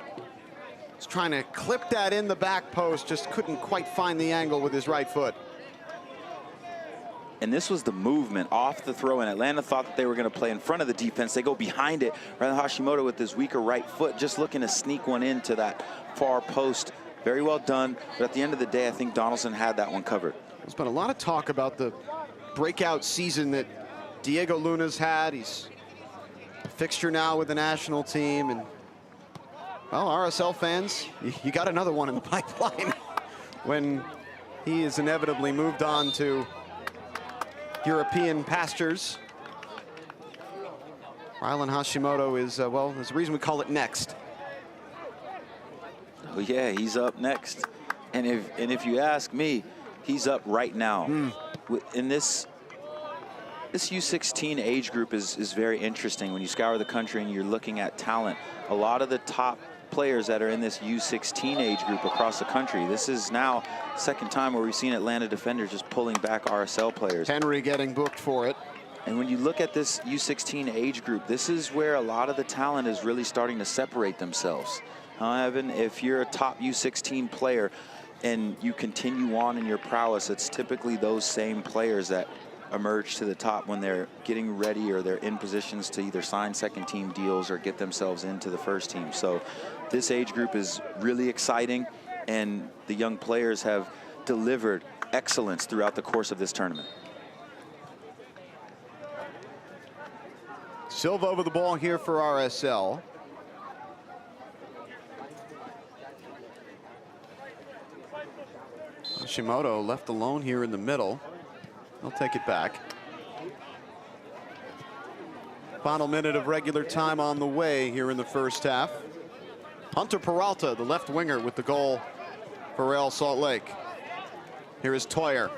Speaker 2: He's trying to clip that in the back post, just couldn't quite find the angle with his right foot.
Speaker 1: And this was the movement off the throw-in. Atlanta thought that they were going to play in front of the defense. They go behind it. Rather Hashimoto with his weaker right foot, just looking to sneak one into that far post. Very well done. But at the end of the day, I think Donaldson had that one covered.
Speaker 2: There's been a lot of talk about the breakout season that Diego Luna's had. He's a fixture now with the national team. And, well, RSL fans, you got another one in the pipeline when he is inevitably moved on to European pastures. Rylan Hashimoto is, well, there's a reason we call it next.
Speaker 1: Oh yeah, he's up next. And if you ask me, he's up right now. In this U16 age group is very interesting. When you scour the country and you're looking at talent, a lot of the top players that are in this U16 age group across the country. This is now second time where we've seen Atlanta defenders just pulling back RSL players.
Speaker 2: Henry getting booked for it.
Speaker 1: And when you look at this U16 age group, this is where a lot of the talent is really starting to separate themselves. Evan, if you're a top U16 player and you continue on in your prowess, it's typically those same players that emerge to the top when they're getting ready or they're in positions to either sign second team deals or get themselves into the first team. So this age group is really exciting, and the young players have delivered excellence throughout the course of this tournament.
Speaker 2: Silva over the ball here for RSL. Hashimoto left alone here in the middle. They'll take it back. Final minute of regular time on the way here in the first half. Hunter Peralta, the left winger, with the goal for Real Salt Lake. Here is Toyer.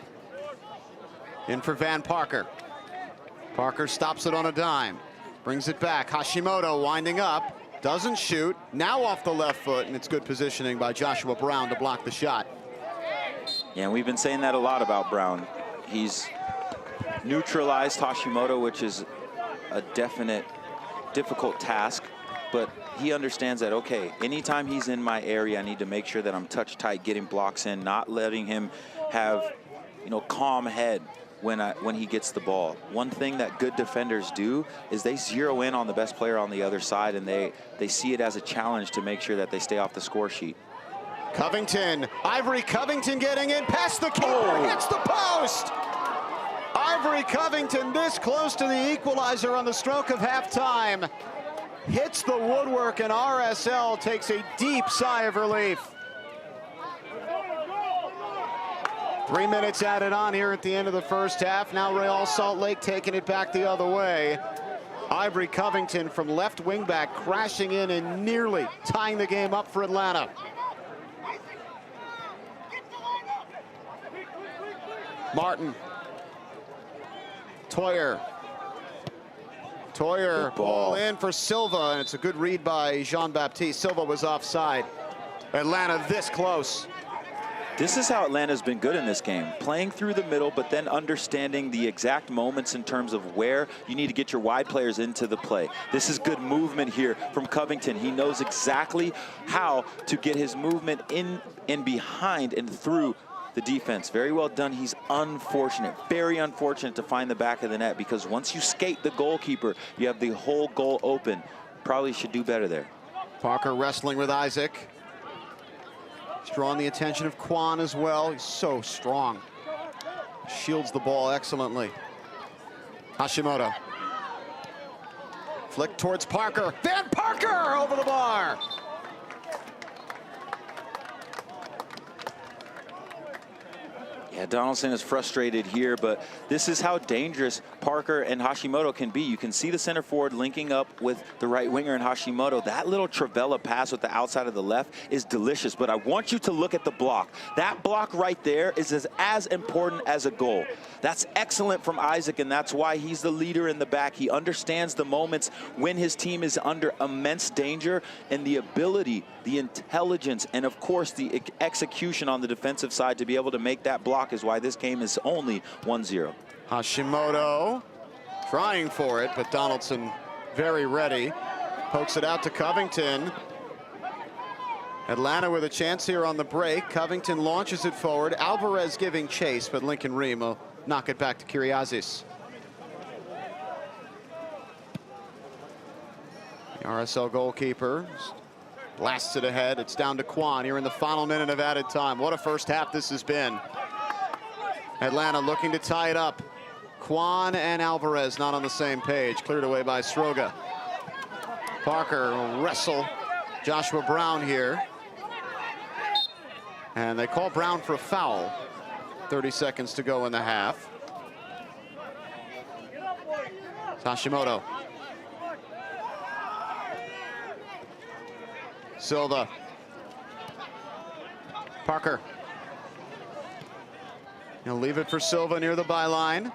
Speaker 2: In for Van Parker. Parker stops it on a dime. Brings it back. Hashimoto winding up. Doesn't shoot. Now off the left foot, and it's good positioning by Joshua Brown to block the shot.
Speaker 1: Yeah, and we've been saying that a lot about Brown. He's neutralized Hashimoto, which is a difficult task, but he understands that, okay, anytime he's in my area, I need to make sure that I'm touch tight, getting blocks in, not letting him have, you know, calm head when he gets the ball. One thing that good defenders do is they zero in on the best player on the other side, and they see it as a challenge to make sure that they stay off the score sheet.
Speaker 2: Covington, Ivory Covington getting in past the keeper, hits the post. Ivory Covington this close to the equalizer on the stroke of halftime. Hits the woodwork, and RSL takes a deep sigh of relief. 3 minutes added on here at the end of the first half. Now Real Salt Lake taking it back the other way. Ivory Covington from left wing back crashing in and nearly tying the game up for Atlanta. Martin. Toyer. Ball in for Silva, and it's a good read by Jean-Baptiste. Silva was offside. Atlanta this close.
Speaker 1: This is how Atlanta's been good in this game, playing through the middle, but then understanding the exact moments in terms of where you need to get your wide players into the play. This is good movement here from Covington. He knows exactly how to get his movement in and behind and through the defense. Very well done. He's unfortunate, very unfortunate to find the back of the net, because once you skate the goalkeeper, you have the whole goal open. Probably should do better there.
Speaker 2: Parker wrestling with Isaac. He's drawing the attention of Kwan as well. He's so strong. Shields the ball excellently. Hashimoto. Flick towards Parker. Van Parker over the bar.
Speaker 1: Yeah, Donaldson is frustrated here, but this is how dangerous Parker and Hashimoto can be. You can see the center forward linking up with the right winger and Hashimoto. That little Travella pass with the outside of the left is delicious, but I want you to look at the block. That block right there is as important as a goal. That's excellent from Isaac, and that's why he's the leader in the back. He understands the moments when his team is under immense danger, and the ability, the intelligence, and of course the execution on the defensive side to be able to make that block is why this game is only 1-0.
Speaker 2: Hashimoto trying for it, but Donaldson very ready. Pokes it out to Covington. Atlanta with a chance here on the break. Covington launches it forward. Alvarez giving chase, but Lincoln Ream will knock it back to Kyriazis. The RSL goalkeeper blasts it ahead. It's down to Kwan here in the final minute of added time. What a first half this has been. Atlanta looking to tie it up. Kwan and Alvarez not on the same page. Cleared away by Sroga. Parker will wrestle Joshua Brown here. And they call Brown for a foul. 30 seconds to go in the half. Hashimoto. Silva. Parker. He'll leave it for Silva near the byline.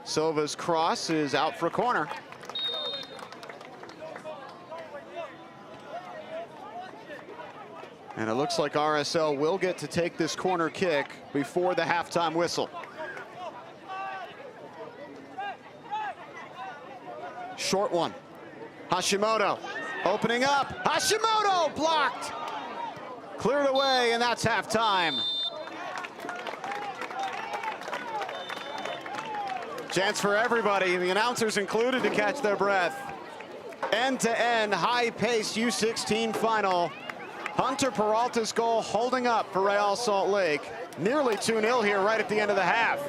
Speaker 2: Silva's cross is out for a corner. And it looks like RSL will get to take this corner kick before the halftime whistle. Short one. Hashimoto opening up. Hashimoto blocked. Cleared away, and that's halftime. Chance for everybody, the announcers included, to catch their breath. End-to-end, high-paced U16 final. Hunter Peralta's goal holding up for Real Salt Lake. Nearly 2-0 here right at the end of the half.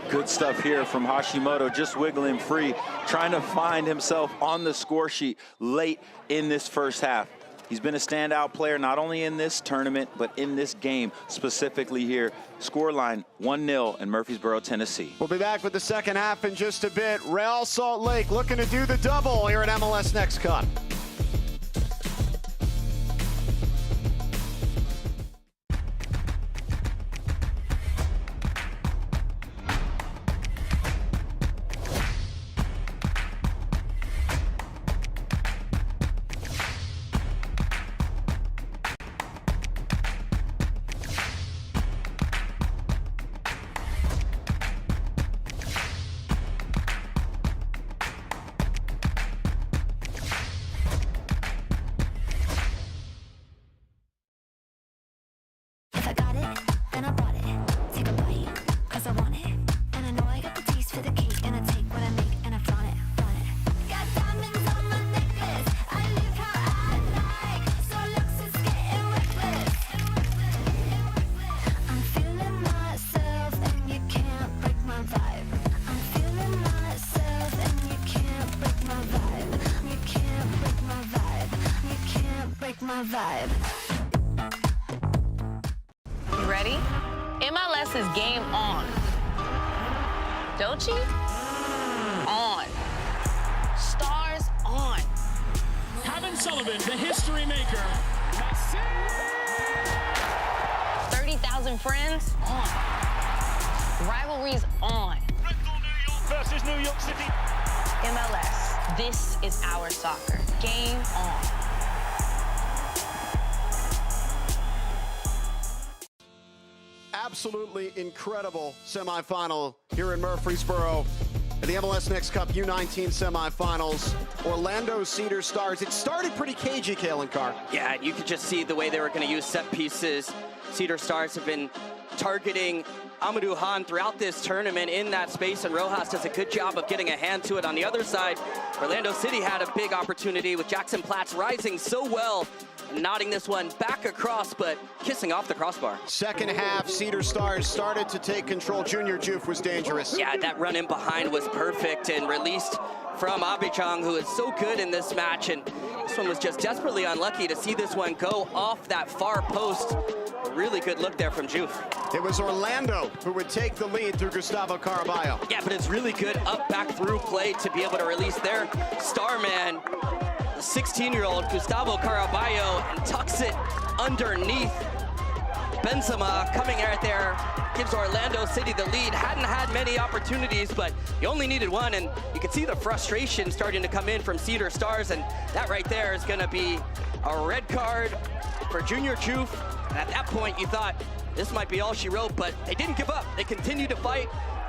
Speaker 1: Good stuff here from Hashimoto, just wiggling free, trying to find himself on the score sheet late in this first half. He's been a standout player not only in this tournament, but in this game specifically here. Scoreline 1-0 in Murfreesboro, Tennessee.
Speaker 2: We'll be back with the second half in just a bit. Real Salt Lake looking to do the double here at MLS Next Cup.
Speaker 3: Vibe. You ready? MLS is game on. Dolce? On. Stars on.
Speaker 4: Kevin Sullivan, the history maker.
Speaker 3: 30,000 friends? On. Rivalries on.
Speaker 4: New York versus New York City.
Speaker 3: MLS, this is our soccer. Game on.
Speaker 2: Absolutely incredible semifinal here in Murfreesboro at the MLS Next Cup U19 semifinals. Orlando Cedar Stars. It started pretty cagey, Kalen Carr.
Speaker 5: Yeah, you could just see the way they were going to use set pieces. Cedar Stars have been targeting Amadou Han throughout this tournament in that space, and Rojas does a good job of getting a hand to it. On the other side, Orlando City had a big opportunity with Jackson Platts rising so well nodding this one back across, but kissing off the crossbar.
Speaker 2: Second half, Cedar Stars started to take control. Junior Juve was dangerous.
Speaker 5: Yeah, that run in behind was perfect and released from Abijang, who is so good in this match. And this one was just desperately unlucky to see this one go off that far post. A really good look there from Juve.
Speaker 2: It was Orlando who would take the lead through Gustavo Caraballo.
Speaker 5: Yeah, but it's really good up back through play to be able to release their star man, the 16-year-old Gustavo Caraballo, and tucks it underneath. Benzema coming right there, gives Orlando City the lead. Hadn't had many opportunities, but you only needed one, and you can see the frustration starting to come in from Cedar Stars, and that right there is gonna be a red card for Junior Juve. And at that point, you thought this might be all she wrote, but they didn't give up. They continued to fight,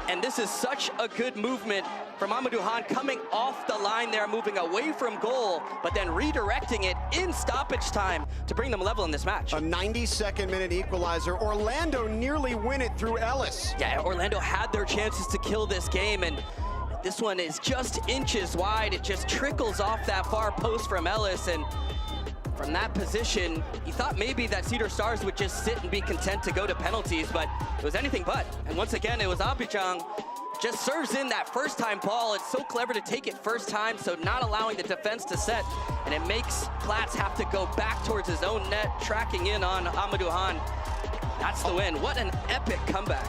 Speaker 5: and this is such a good movement from Amadou Han, coming off the line there, moving away from goal, but then redirecting it in stoppage time to bring them level in this match.
Speaker 2: A 92nd minute equalizer. Orlando nearly win it through Ellis.
Speaker 5: Yeah, Orlando had their chances to kill this game, and this one is just inches wide. It just trickles off that far post from Ellis, and from that position, you thought maybe that Cedar Stars would just sit and be content to go to penalties, but it was anything but. And once again, it was Abijang just serves in that first-time ball. It's so clever to take it first time, so not allowing the defense to set, and it makes Platts have to go back towards his own net, tracking in on Amadou Han. That's the win. What an epic comeback.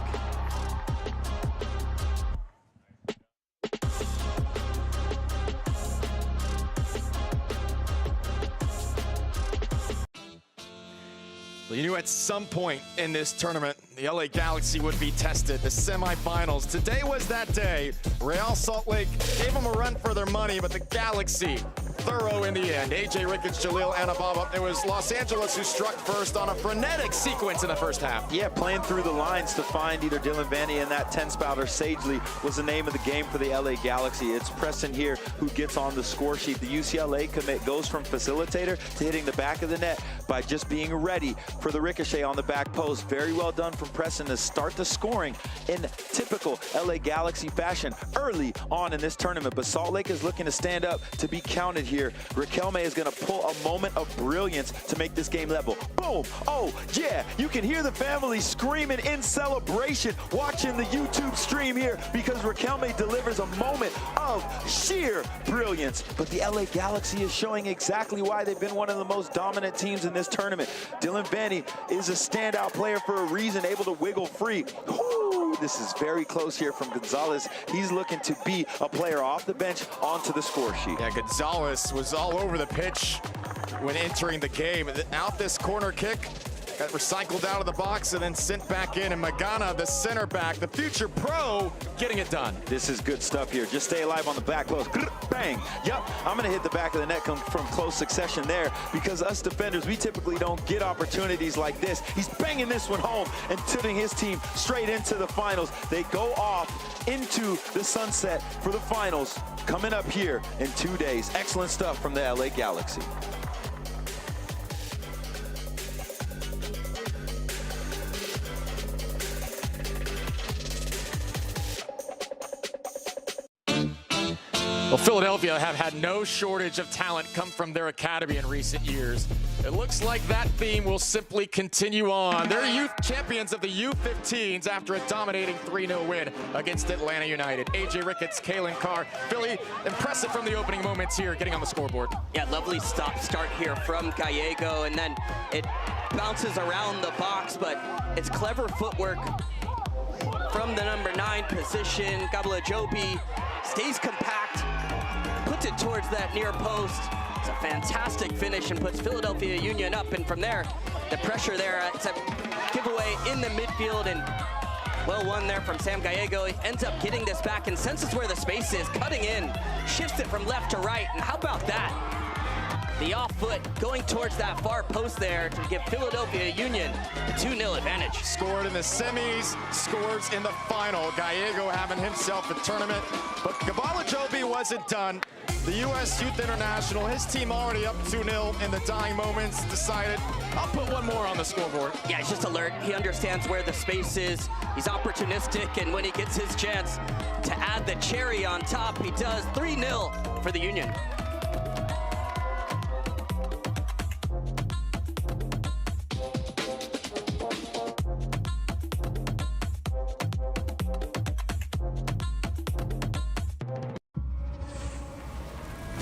Speaker 6: Well, you knew at some point in this tournament, the LA Galaxy would be tested. The semifinals. Today was that day. Real Salt Lake gave them a run for their money, but the Galaxy, thorough in the end. AJ Ricketts, Jaleel Anababa. It was Los Angeles who struck first on a frenetic sequence in the first half.
Speaker 1: Yeah, playing through the lines to find either Dylan Vanny and that 10-spouter Sagely was the name of the game for the LA Galaxy. It's Preston here who gets on the score sheet. The UCLA commit goes from facilitator to hitting the back of the net by just being ready for the ricochet on the back post. Very well done from Preston to start the scoring in typical LA Galaxy fashion early on in this tournament. But Salt Lake is looking to stand up to be counted here. Riquelme is going to pull a moment of brilliance to make this game level. Boom! Oh, yeah! You can hear the family screaming in celebration watching the YouTube stream here because Riquelme delivers a moment of sheer brilliance. But the LA Galaxy is showing exactly why they've been one of the most dominant teams in this tournament. Dylan Vanny is a standout player for a reason, able to wiggle free. Woo, this is very close here from Gonzalez. He's looking to be a player off the bench onto the score sheet.
Speaker 6: Yeah, Gonzalez was all over the pitch when entering the game. Out this corner kick, got recycled out of the box and then sent back in. And Magana, the center back, the future pro, getting it done.
Speaker 1: This is good stuff here. Just stay alive on the back post. Bang. Yep, I'm going to hit the back of the net from close succession there because us defenders, we typically don't get opportunities like this. He's banging this one home and tipping his team straight into the finals. They go off into the sunset for the finals coming up here in 2 days. Excellent stuff from the LA Galaxy.
Speaker 6: Well, Philadelphia have had no shortage of talent come from their academy in recent years. It looks like that theme will simply continue on. They're youth champions of the U15s after a dominating 3-0 win against Atlanta United. AJ Ricketts, Kalen Carr, Philly, impressive from the opening moments here, getting on the scoreboard.
Speaker 5: Yeah, lovely start here from Gallego, and then it bounces around the box, but it's clever footwork from the number 9 position. Gabla Jobi stays compact, puts it towards that near post. It's a fantastic finish and puts Philadelphia Union up, and from there, the pressure there, it's a giveaway in the midfield, and well won there from Sam Gallego. He ends up getting this back and senses where the space is, cutting in, shifts it from left to right, and how about that? The off foot going towards that far post there to give Philadelphia Union a 2-0 advantage.
Speaker 6: Scored in the semis, scores in the final. Gallego having himself a tournament, but Gabala Jobi wasn't done. The U.S. Youth International, his team already up 2-0 in the dying moments, decided, I'll put one more on the scoreboard.
Speaker 5: Yeah, he's just alert. He understands where the space is. He's opportunistic, and when he gets his chance to add the cherry on top, he does. 3-0 for the Union.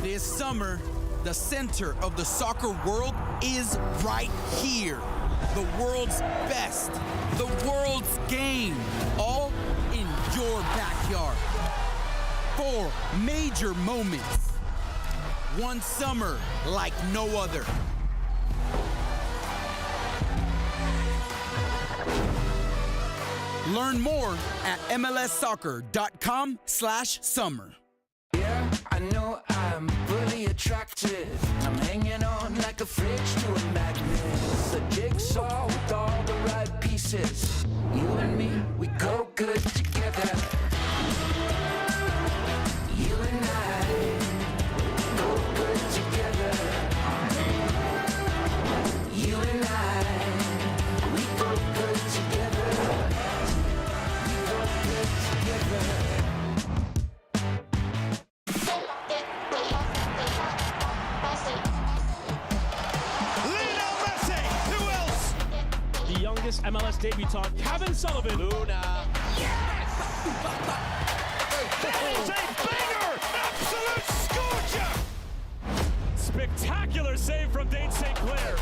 Speaker 7: is summer. The center of the soccer world is right here. The world's best, the world's game, all in your backyard. 4 major moments. One summer like no other. Learn more at MLSsoccer.com/summer.
Speaker 8: Yeah, I know I'm fully attracted. I'm hanging on like a fridge to a magnet. It's a jigsaw with all the right pieces. You and me, we go good together. You and I go good together. You and I, we go good together. We go good together.
Speaker 4: The youngest MLS debutant, Kevin Sullivan. Luna. Yes! It's a banger! Absolute scorcher! Spectacular save from Dane St. Clair.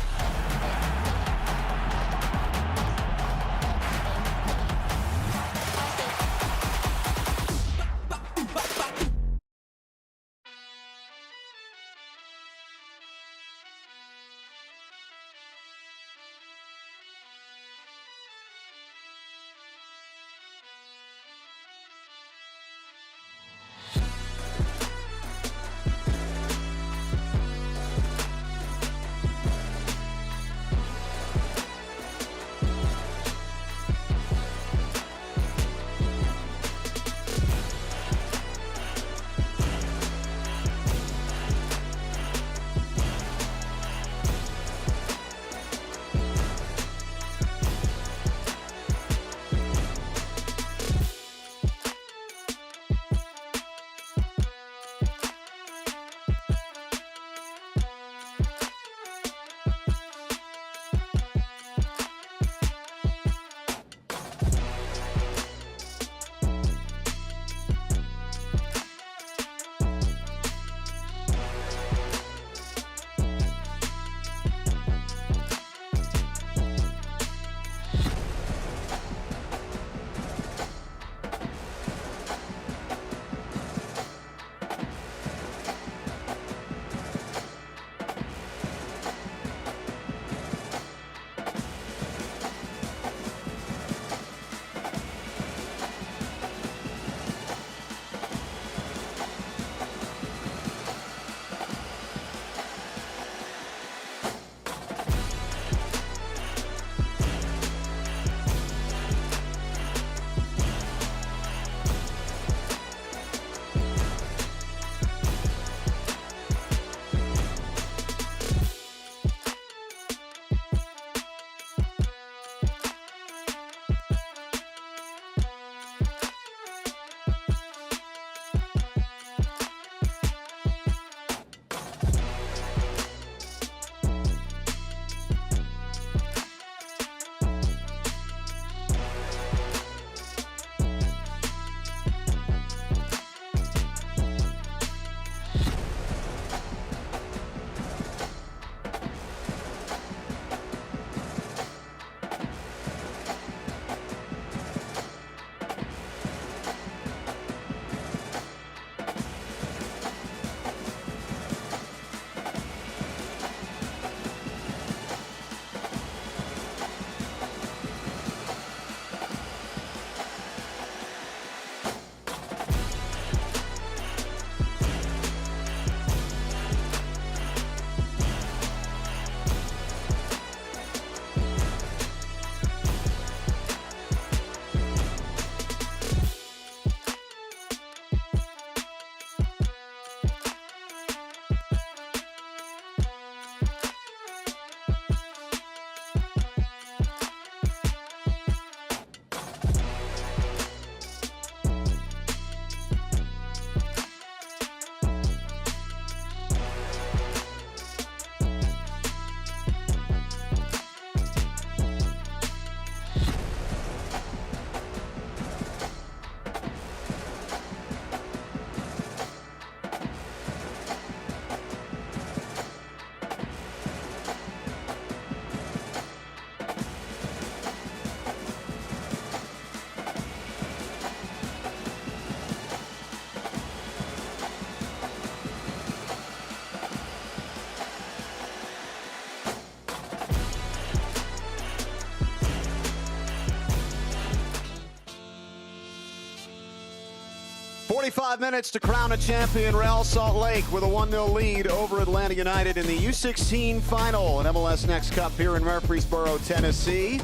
Speaker 2: 45 minutes to crown a champion. Real Salt Lake with a 1-0 lead over Atlanta United in the U16 final in MLS Next Cup here in Murfreesboro, Tennessee.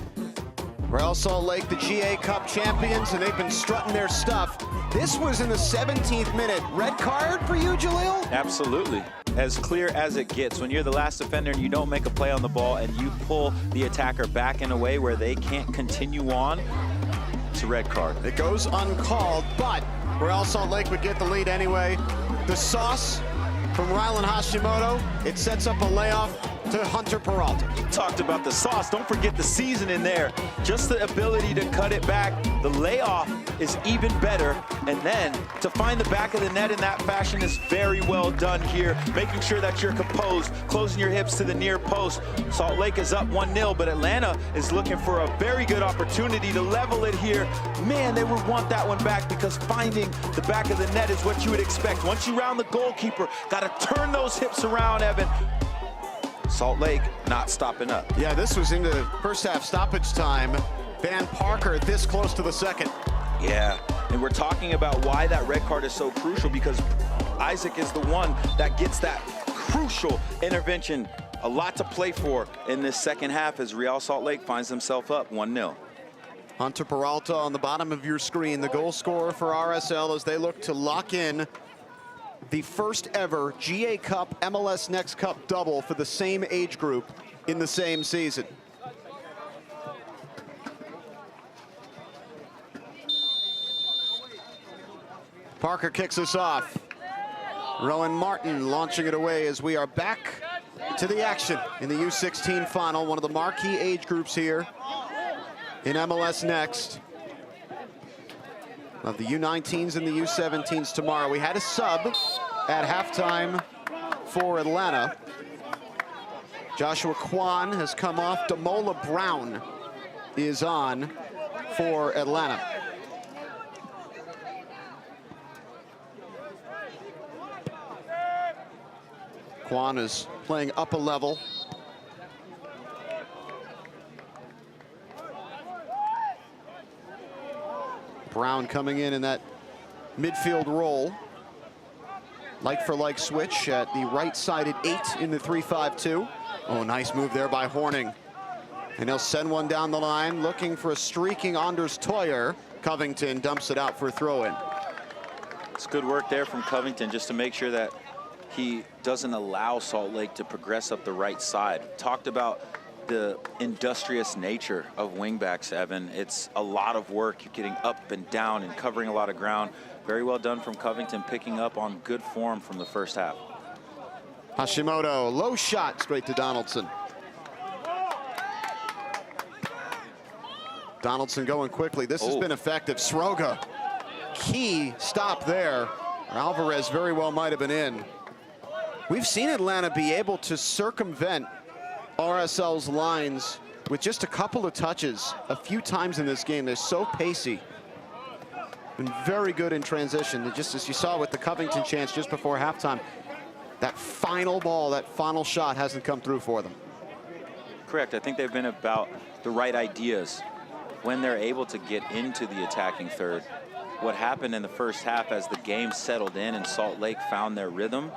Speaker 2: Real Salt Lake, the GA Cup champions, and they've been strutting their stuff. This was in the 17th minute. Red card for you, Jaleel?
Speaker 1: Absolutely. As clear as it gets. When you're the last defender and you don't make a play on the ball and you pull the attacker back in a way where they can't continue on, it's a red card.
Speaker 2: It goes uncalled, but Real Salt Lake would get the lead anyway. The sauce from Rylan Hashimoto, it sets up a layoff to Hunter Peralta.
Speaker 1: Talked about the sauce, don't forget the seasoning there. Just the ability to cut it back. The layoff is even better, and then to find the back of the net in that fashion is very well done here, making sure that you're composed, closing your hips to the near post. Salt Lake is up 1-0, but Atlanta is looking for a very good opportunity to level it here. Man, they would want that one back, because finding the back of the net is what you would expect. Once you round the goalkeeper, got to turn those hips around, Evan. Salt Lake not stopping up.
Speaker 2: Yeah, this was into first half stoppage time. Van Parker this close to the second.
Speaker 1: Yeah, and we're talking about why that red card is so crucial, because Isaac is the one that gets that crucial intervention. A lot to play for in this second half as Real Salt Lake finds himself up 1-0.
Speaker 2: Hunter Peralta on the bottom of your screen, the goal scorer for RSL as they look to lock in the first ever GA Cup MLS Next Cup double for the same age group in the same season. Parker kicks us off. Rowan Martin launching it away as we are back to the action in the U16 final, one of the marquee age groups here in MLS Next. Of the U19s and the U17s tomorrow. We had a sub at halftime for Atlanta. Joshua Kwan has come off. Damola Brown is on for Atlanta. Kwan is playing up a level. Brown coming in that midfield role. Like for like switch at the right-sided 8 in the 3-5-2. Oh, nice move there by Horning. And he'll send one down the line, looking for a streaking Anders Toyer. Covington dumps it out for a throw-in.
Speaker 1: It's good work there from Covington, just to make sure that he doesn't allow Salt Lake to progress up the right side. Talked about the industrious nature of wingbacks, Evan. It's a lot of work. You're getting up and down and covering a lot of ground. Very well done from Covington, picking up on good form from the first half.
Speaker 2: Hashimoto, low shot straight to Donaldson. Donaldson going quickly. This has been effective. Sroga, key stop there. Alvarez very well might have been in. We've seen Atlanta be able to circumvent RSL's lines with just a couple of touches a few times in this game. They're so pacey. Been very good in transition. Just as you saw with the Covington chance just before halftime, that final ball, that final shot hasn't come through for them.
Speaker 1: Correct. I think they've been about the right ideas when they're able to get into the attacking third. What happened in the first half as the game settled in and Salt Lake found their rhythm,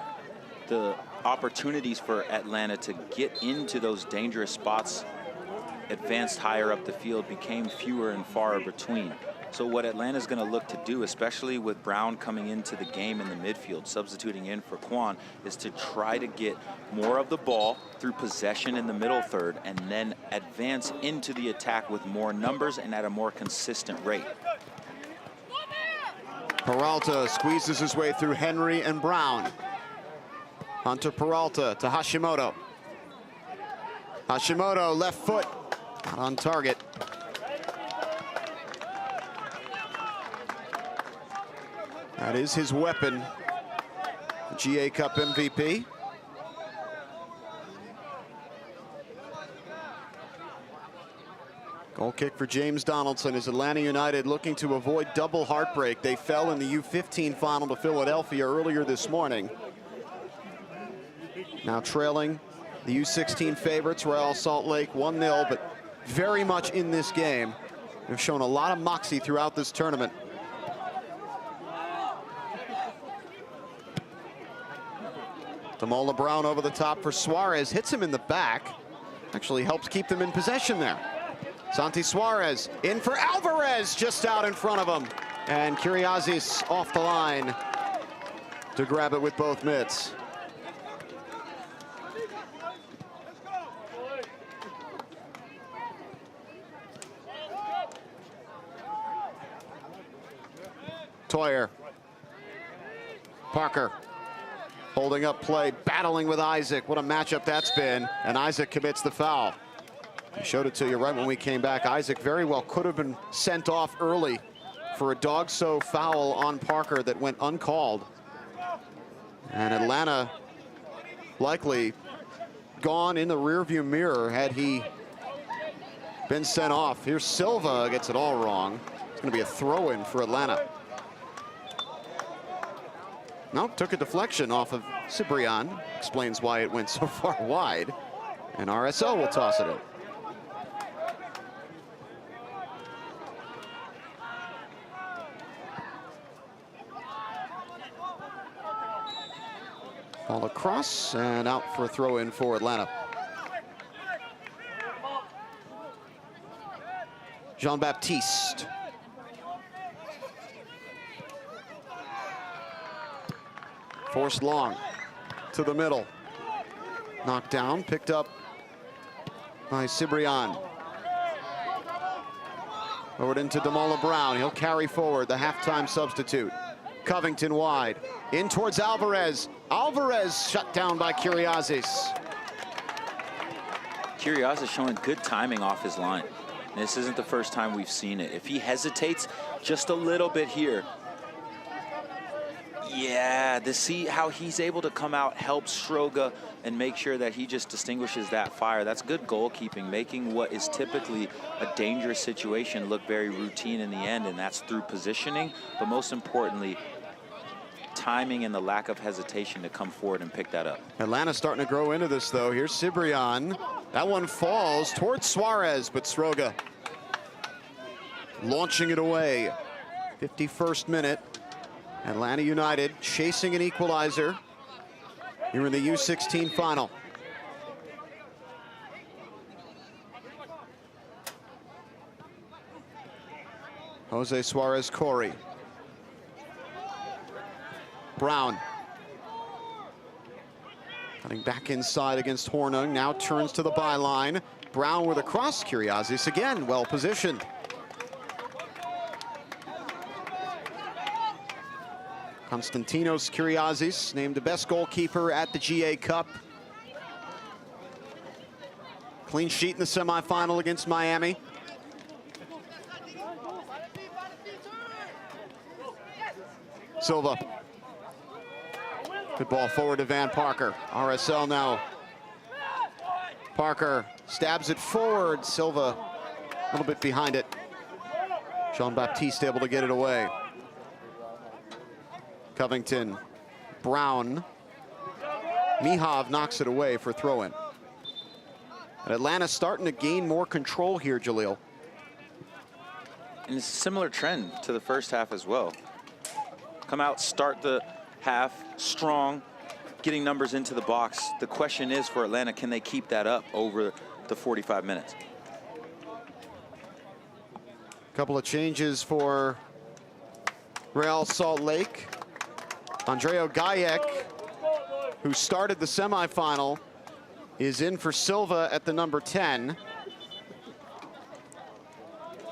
Speaker 1: the opportunities for Atlanta to get into those dangerous spots, advanced higher up the field, became fewer and far between. So what Atlanta's going to look to do, especially with Brown coming into the game in the midfield, substituting in for Kwan, is to try to get more of the ball through possession in the middle third and then advance into the attack with more numbers and at a more consistent rate.
Speaker 2: Peralta squeezes his way through Henry and Brown. Hunter Peralta to Hashimoto. Hashimoto, left foot, not on target. That is his weapon, the GA Cup MVP. Goal kick for James Donaldson as Atlanta United looking to avoid double heartbreak. They fell in the U15 final to Philadelphia earlier this morning. Now trailing the U16 favorites, Real Salt Lake 1-0, but very much in this game. They've shown a lot of moxie throughout this tournament. Damola Brown over the top for Suarez, hits him in the back. Actually helps keep them in possession there. Santi Suarez in for Alvarez, just out in front of him. And Kyriazis off the line to grab it with both mitts. Toyer. Parker holding up play, battling with Isaac. What a matchup that's been. And Isaac commits the foul. I showed it to you right when we came back. Isaac very well could have been sent off early for a dog-so foul on Parker that went uncalled. And Atlanta likely gone in the rearview mirror had he been sent off. Here's Silva, gets it all wrong. It's going to be a throw-in for Atlanta. No, took a deflection off of Cibrian. Explains why it went so far wide. And RSL will toss it in. Ball across and out for a throw-in for Atlanta. Jean-Baptiste. Forced long to the middle. Knocked down, picked up by Cibrian. Forward into Damola Brown. He'll carry forward, the halftime substitute. Covington wide, in towards Alvarez. Alvarez shut down by Kyriazis.
Speaker 1: Kyriazis showing good timing off his line. This isn't the first time we've seen it. If he hesitates just a little bit here, yeah, to see how he's able to come out, help Stroga, and make sure that he just distinguishes that fire. That's good goalkeeping, making what is typically a dangerous situation look very routine in the end, and that's through positioning, but most importantly, timing and the lack of hesitation to come forward and pick that up.
Speaker 2: Atlanta starting to grow into this, though. Here's Cibrian. That one falls towards Suarez, but Stroga launching it away. 51st minute. Atlanta United chasing an equalizer here in the U16 final. Jose Suarez Corey. Brown. Cutting back inside against Hornung, now turns to the byline. Brown with a cross, Kyriazis again, well positioned. Konstantinos Kyriazis named the best goalkeeper at the GA Cup. Clean sheet in the semifinal against Miami. Silva. Good ball forward to Van Parker. RSL now. Parker stabs it forward. Silva a little bit behind it. Jean-Baptiste able to get it away. Covington, Brown. Mihov knocks it away for throw-in. And Atlanta's starting to gain more control here, Jaleel.
Speaker 1: And it's a similar trend to the first half as well. Come out, start the half strong, getting numbers into the box. The question is for Atlanta, can they keep that up over the 45 minutes?
Speaker 2: Couple of changes for Real Salt Lake. Andreo Gajek, who started the semifinal, is in for Silva at the number 10.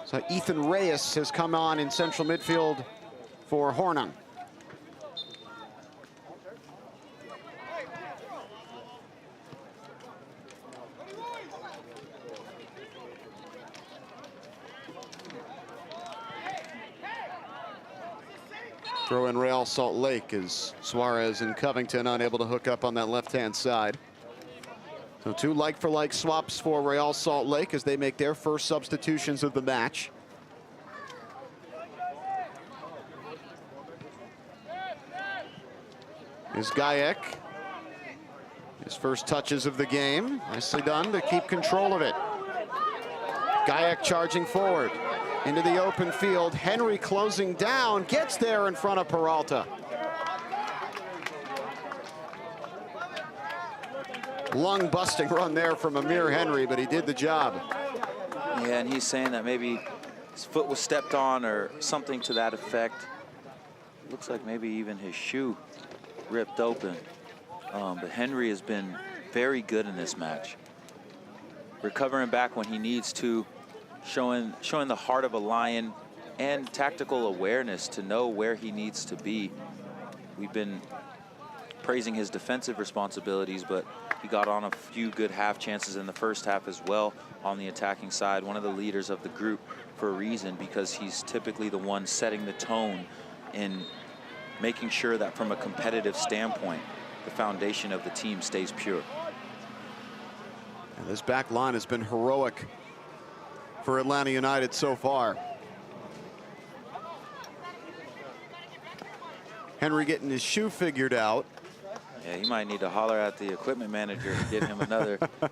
Speaker 2: So Ethan Reyes has come on in central midfield for Hornung. Throw in Real Salt Lake as Suarez and Covington unable to hook up on that left-hand side. So two like-for-like swaps for Real Salt Lake as they make their first substitutions of the match. Is Gajek. His first touches of the game. Nicely done to keep control of it. Gajek charging forward into the open field. Henry closing down, gets there in front of Peralta. lung-busting run there from Amir Henry, but he did the job.
Speaker 1: Yeah, and he's saying that maybe his foot was stepped on or something to that effect. Looks like maybe even his shoe ripped open. But Henry has been very good in this match. Recovering back when he needs to, showing the heart of a lion and tactical awareness to know where he needs to be. We've been praising his defensive responsibilities, but he got on a few good half chances in the first half as well on the attacking side. One of the leaders of the group for a reason, because he's typically the one setting the tone in making sure that from a competitive standpoint, the foundation of the team stays pure.
Speaker 2: And this back line has been heroic for Atlanta United so far. Henry getting his shoe figured out.
Speaker 1: Yeah, he might need to holler at the equipment manager to get him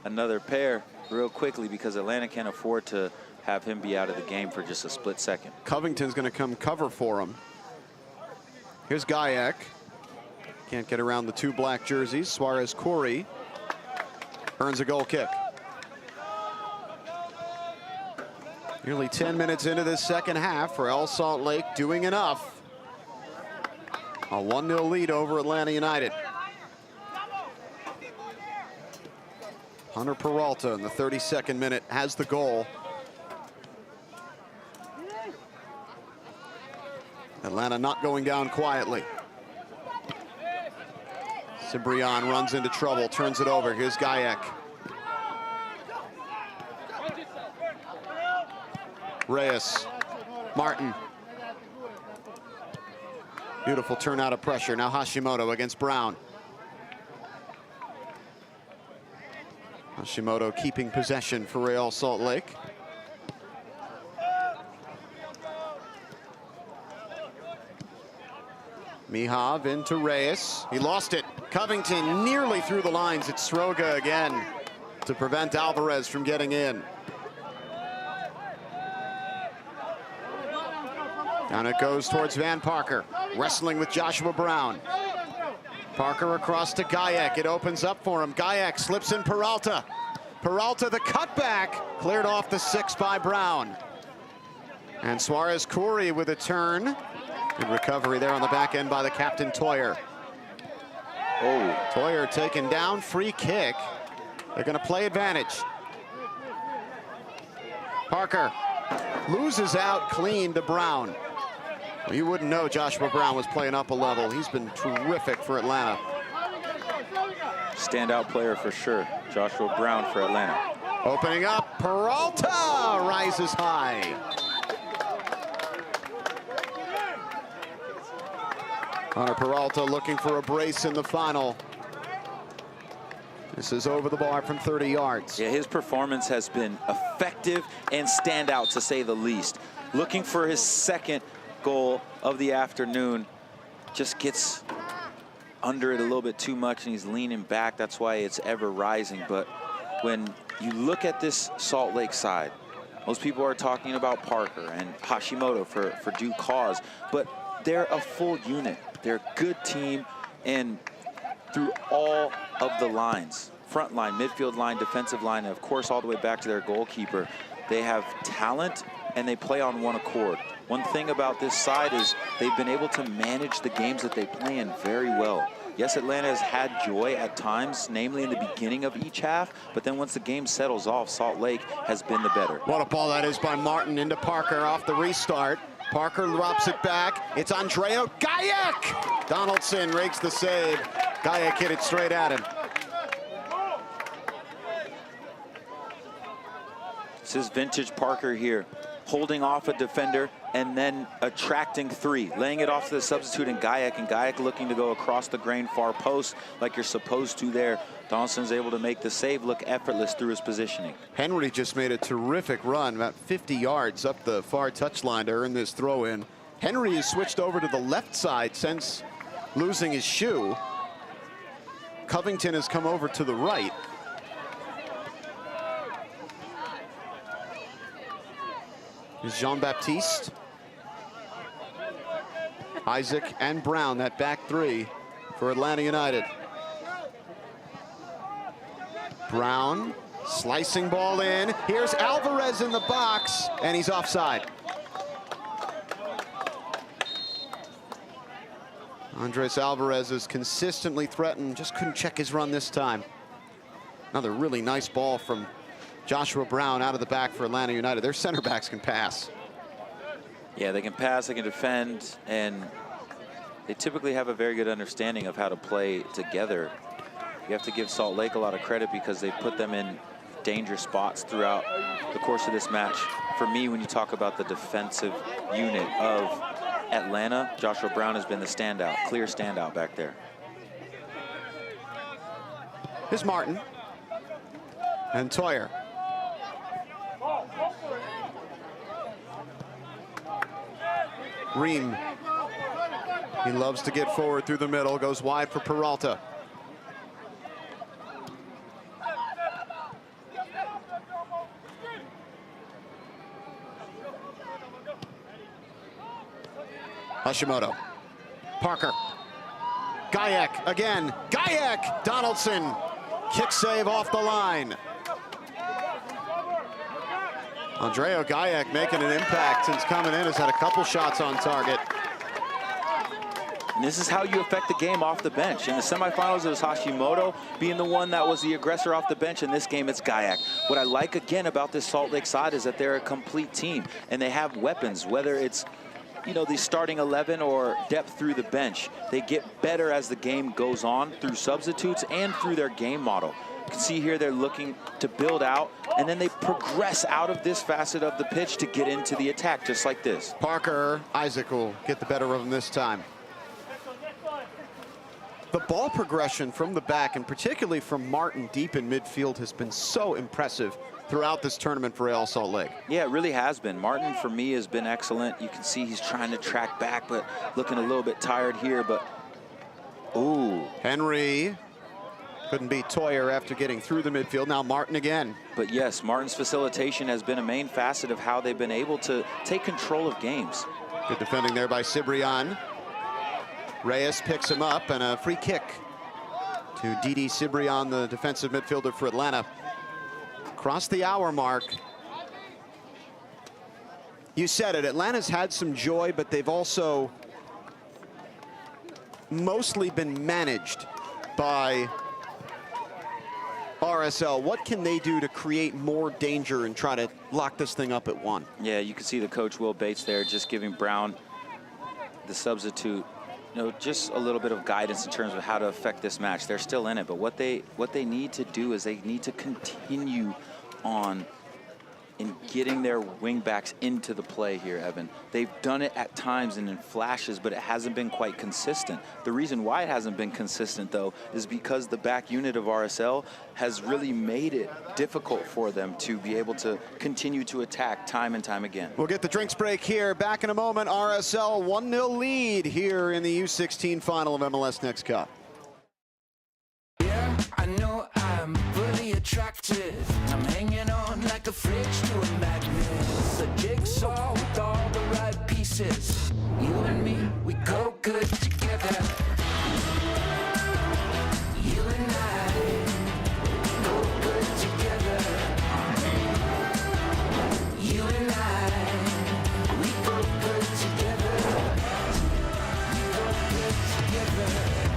Speaker 1: another pair real quickly, because Atlanta can't afford to have him be out of the game for just a split second.
Speaker 2: Covington's going to come cover for him. Here's Gajek. Can't get around the two black jerseys. Suarez Corey earns a goal kick. Nearly 10 minutes into this second half for El Salt Lake, doing enough. A 1-0 lead over Atlanta United. Hunter Peralta in the 32nd minute has the goal. Atlanta not going down quietly. Cibrian runs into trouble, turns it over. Here's Gajek. Reyes, Martin. Beautiful turnout of pressure. Now Hashimoto against Brown. Hashimoto keeping possession for Real Salt Lake. Mihov into Reyes. He lost it. Covington nearly through the lines. It's Sroga again to prevent Alvarez from getting in. Down it goes towards Van Parker, wrestling with Joshua Brown. Parker across to Gajek. It opens up for him. Gajek slips in Peralta. Peralta the cutback, cleared off the 6 by Brown. And Suarez Corey with a turn. Good recovery there on the back end by the captain, Toyer. Oh, Toyer taken down, free kick. They're going to play advantage. Parker loses out clean to Brown. Well, you wouldn't know Joshua Brown was playing up a level. He's been terrific for Atlanta.
Speaker 1: Standout player for sure, Joshua Brown for Atlanta.
Speaker 2: Opening up, Peralta rises high. Hunter Peralta looking for a brace in the final. This is over the bar from 30 yards.
Speaker 1: Yeah, his performance has been effective and standout, to say the least. Looking for his second goal of the afternoon. Just gets under it a little bit too much, and he's leaning back. That's why it's ever rising. But when you look at this Salt Lake side, most people are talking about Parker and Hashimoto for due cause, but they're a full unit. They're a good team, and through all of the lines, front line, midfield line, defensive line, and of course all the way back to their goalkeeper, they have talent and they play on one accord. One thing about this side is they've been able to manage the games that they play in very well. Yes, Atlanta has had joy at times, namely in the beginning of each half, but then once the game settles off, Salt Lake has been the better.
Speaker 2: What a ball that is by Martin into Parker off the restart. Parker drops it back. It's Andreo Gajek. Donaldson rigs the save. Gajek hit it straight at him.
Speaker 1: This is vintage Parker here, holding off a defender and then attracting three, laying it off to the substitute in Gajek, and Gajek looking to go across the grain far post like you're supposed to there. Donaldson's able to make the save look effortless through his positioning.
Speaker 2: Henry just made a terrific run, about 50 yards up the far touchline to earn this throw in. Henry has switched over to the left side since losing his shoe. Covington has come over to the right. Here's Jean-Baptiste. Isaac and Brown, that back three for Atlanta United. Brown, slicing ball in. Here's Alvarez in the box, and he's offside. Andres Alvarez is consistently threatened, just couldn't check his run this time. Another really nice ball from Joshua Brown out of the back for Atlanta United. Their center backs can pass.
Speaker 1: Yeah, they can pass, they can defend, and they typically have a very good understanding of how to play together. You have to give Salt Lake a lot of credit because they put them in dangerous spots throughout the course of this match. For me, when you talk about the defensive unit of Atlanta, Joshua Brown has been the standout, clear standout back there.
Speaker 2: Here's Martin and Toyer. Ream. He loves to get forward through the middle, goes wide for Peralta. Hashimoto. Parker. Gajek again. Gajek! Donaldson. Kick save off the line. Andrea Gajek making an impact since coming in, has had a couple shots on target.
Speaker 1: And this is how you affect the game off the bench. In the semifinals, it was Hashimoto being the one that was the aggressor off the bench. In this game, it's Gajek. What I like, again, about this Salt Lake side is that they're a complete team, and they have weapons, whether it's, you know, the starting 11 or depth through the bench. They get better as the game goes on through substitutes and through their game model. You can see here they're looking to build out, and then they progress out of this facet of the pitch to get into the attack, just like this.
Speaker 2: Parker, Isaac will get the better of him this time. The ball progression from the back, and particularly from Martin deep in midfield, has been so impressive throughout this tournament for Real Salt Lake.
Speaker 1: Yeah, it really has been. Martin, for me, has been excellent. You can see he's trying to track back, but looking a little bit tired here, but, ooh.
Speaker 2: Henry couldn't beat Toyer after getting through the midfield. Now Martin again.
Speaker 1: But yes, Martin's facilitation has been a main facet of how they've been able to take control of games.
Speaker 2: Good defending there by Cibrian. Reyes picks him up, and a free kick to Didi Cibrian, the defensive midfielder for Atlanta. Across the hour mark. You said it, Atlanta's had some joy, but they've also mostly been managed by RSL. What can they do to create more danger and try to lock this thing up at one?
Speaker 1: Yeah, you can see the coach, Will Bates, there, just giving Brown, the substitute, you know, just a little bit of guidance in terms of how to affect this match. They're still in it, but what they need to do is they need to continue on in getting their wing backs into the play here, Evan. They've done it at times and in flashes, but it hasn't been quite consistent. The reason why it hasn't been consistent, though, is because the back unit of RSL has really made it difficult for them to be able to continue to attack time and time again.
Speaker 2: We'll get the drinks break here. Back in a moment. RSL 1-0 lead here in the U16 final of MLS Next Cup.
Speaker 8: Yeah, I know I'm fully attracted. I'm hanging on like a fridge to a magnet. It's a jigsaw with all the right pieces. You and me, we go good together. You and I go good together. You and I, we go good together. We go good together.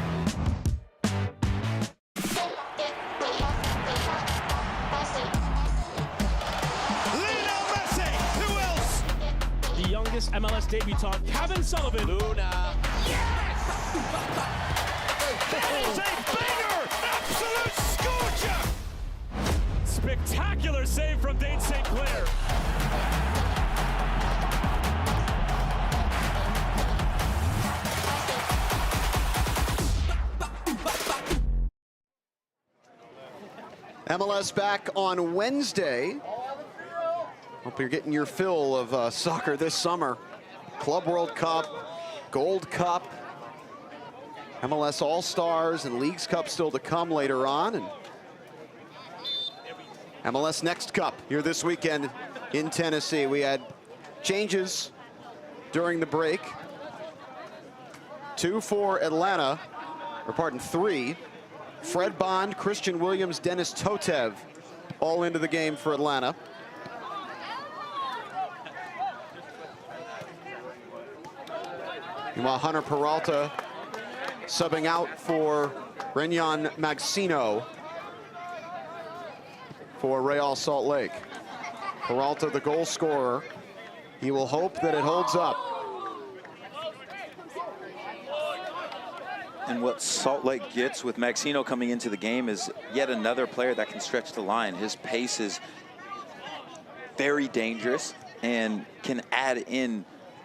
Speaker 4: MLS debutant Kevin Sullivan.
Speaker 5: Luna.
Speaker 4: Yes! That is a banger! Absolute scorcher! Spectacular save from Dane St. Clair.
Speaker 2: MLS back on Wednesday. Hope you're getting your fill of soccer this summer. Club World Cup, Gold Cup, MLS All-Stars, and Leagues Cup still to come later on. And MLS Next Cup here this weekend in Tennessee. We had changes during the break. 2 for Atlanta, or pardon, 3 Fred Bond, Christian Williams, Dennis Totev, all into the game for Atlanta. Meanwhile, Hunter Peralta subbing out for Renyon Maxino for Real Salt Lake. Peralta, the goal scorer. He will hope that it holds up.
Speaker 1: And what Salt Lake gets with Maxino coming into the game is yet another player that can stretch the line. His pace is very dangerous and can add in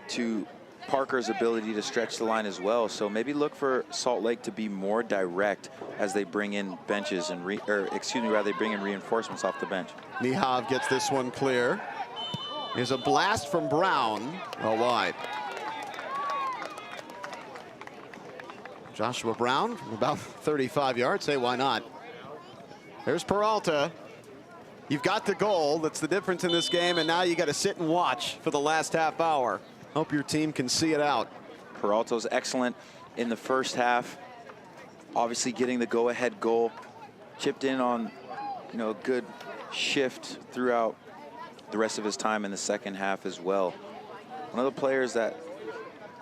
Speaker 1: to Parker's ability to stretch the line as well. So maybe look for Salt Lake to be more direct as they bring in benches and they bring in reinforcements off the bench.
Speaker 2: Mihov gets this one clear. Here's a blast from Brown, well wide. Joshua Brown from about 35 yards, say why not. There's Peralta. You've got the goal, that's the difference in this game, and now you got to sit and watch for the last half hour. Hope your team can see it out.
Speaker 1: Peralta's excellent in the first half, obviously getting the go-ahead goal, chipped in on, a good shift throughout the rest of his time in the second half as well. One of the players that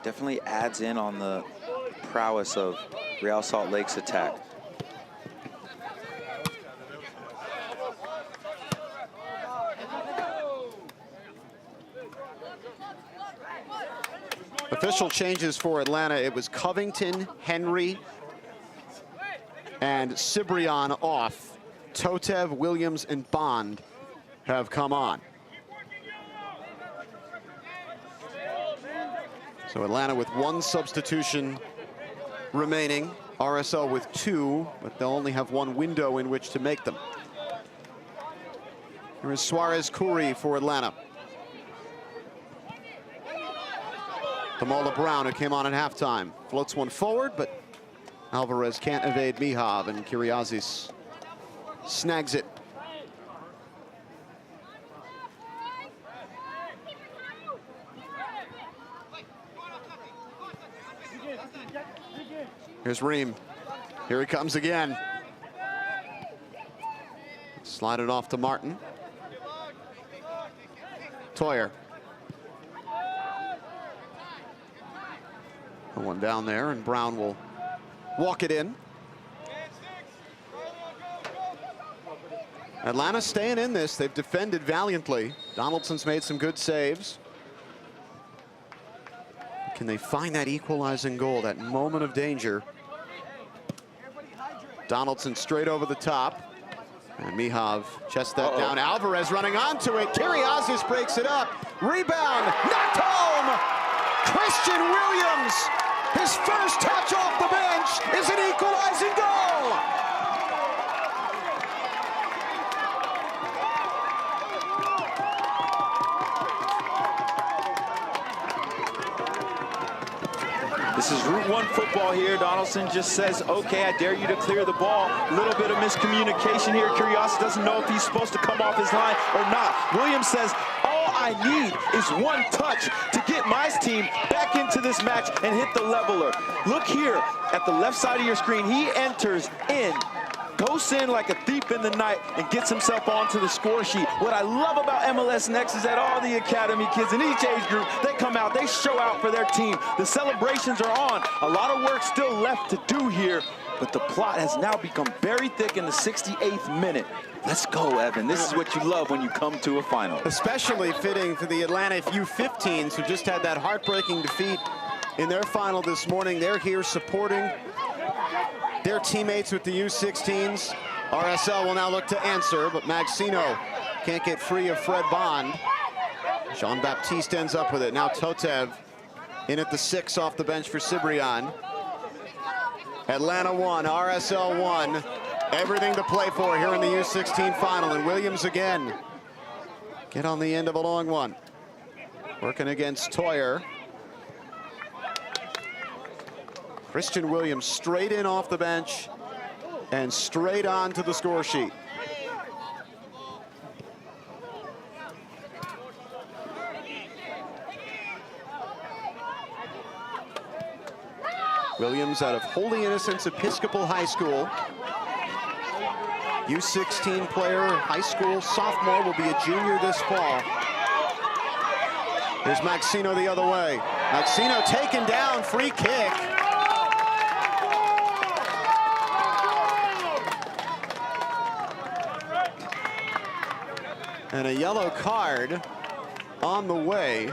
Speaker 1: definitely adds in on the prowess of Real Salt Lake's attack.
Speaker 2: Official changes for Atlanta. It was Covington, Henry, and Cibrian off. Totev, Williams, and Bond have come on. So Atlanta with one substitution remaining. RSL with two, but they'll only have one window in which to make them. Here is Suarez Curry for Atlanta. Tamola Brown, who came on at halftime, floats one forward, but Alvarez can't evade Mihov, and Kyriazis snags it. Here's Ream. Here he comes again. Slide it off to Martin. Toyer. One down there, and Brown will walk it in. Atlanta staying in this. They've defended valiantly. Donaldson's made some good saves. Can they find that equalizing goal, that moment of danger? Donaldson straight over the top. And Mihov chests that down. Alvarez running onto it. Kyriazis breaks it up. Rebound, knocked home! Christian Williams, his first touch off the bench is an equalizing goal!
Speaker 1: This is Route 1 football here. Donaldson just says, okay, I dare you to clear the ball. A little bit of miscommunication here. Kyriazis doesn't know if he's supposed to come off his line or not. Williams says, all I need is one touch to get my team back into this match and hit the leveler. Look here at the left side of your screen. He enters in, goes in like a thief in the night, and gets himself onto the score sheet. What I love about MLS Next is that all the academy kids in each age group, they come out, they show out for their team. The celebrations are on. A lot of work still left to do here, but the plot has now become very thick in the 68th minute. Let's go, Evan. This is what you love when you come to a final.
Speaker 2: Especially fitting for the Atlanta U16s, who just had that heartbreaking defeat in their final this morning. They're here supporting their teammates with the U16s. RSL will now look to answer, but Maxino can't get free of Fred Bond. Jean-Baptiste ends up with it. Now Totev in at the 6 off the bench for Cibrian. Atlanta 1, RSL 1. Everything to play for here in the U16 final. And Williams again. Get on the end of a long one. Working against Toyer. Christian Williams straight in off the bench and straight on to the score sheet. Williams out of Holy Innocents Episcopal High School U16 player, high school sophomore, will be a junior this fall. Here's Maxino the other way. Maxino taken down, free kick. And a yellow card on the way.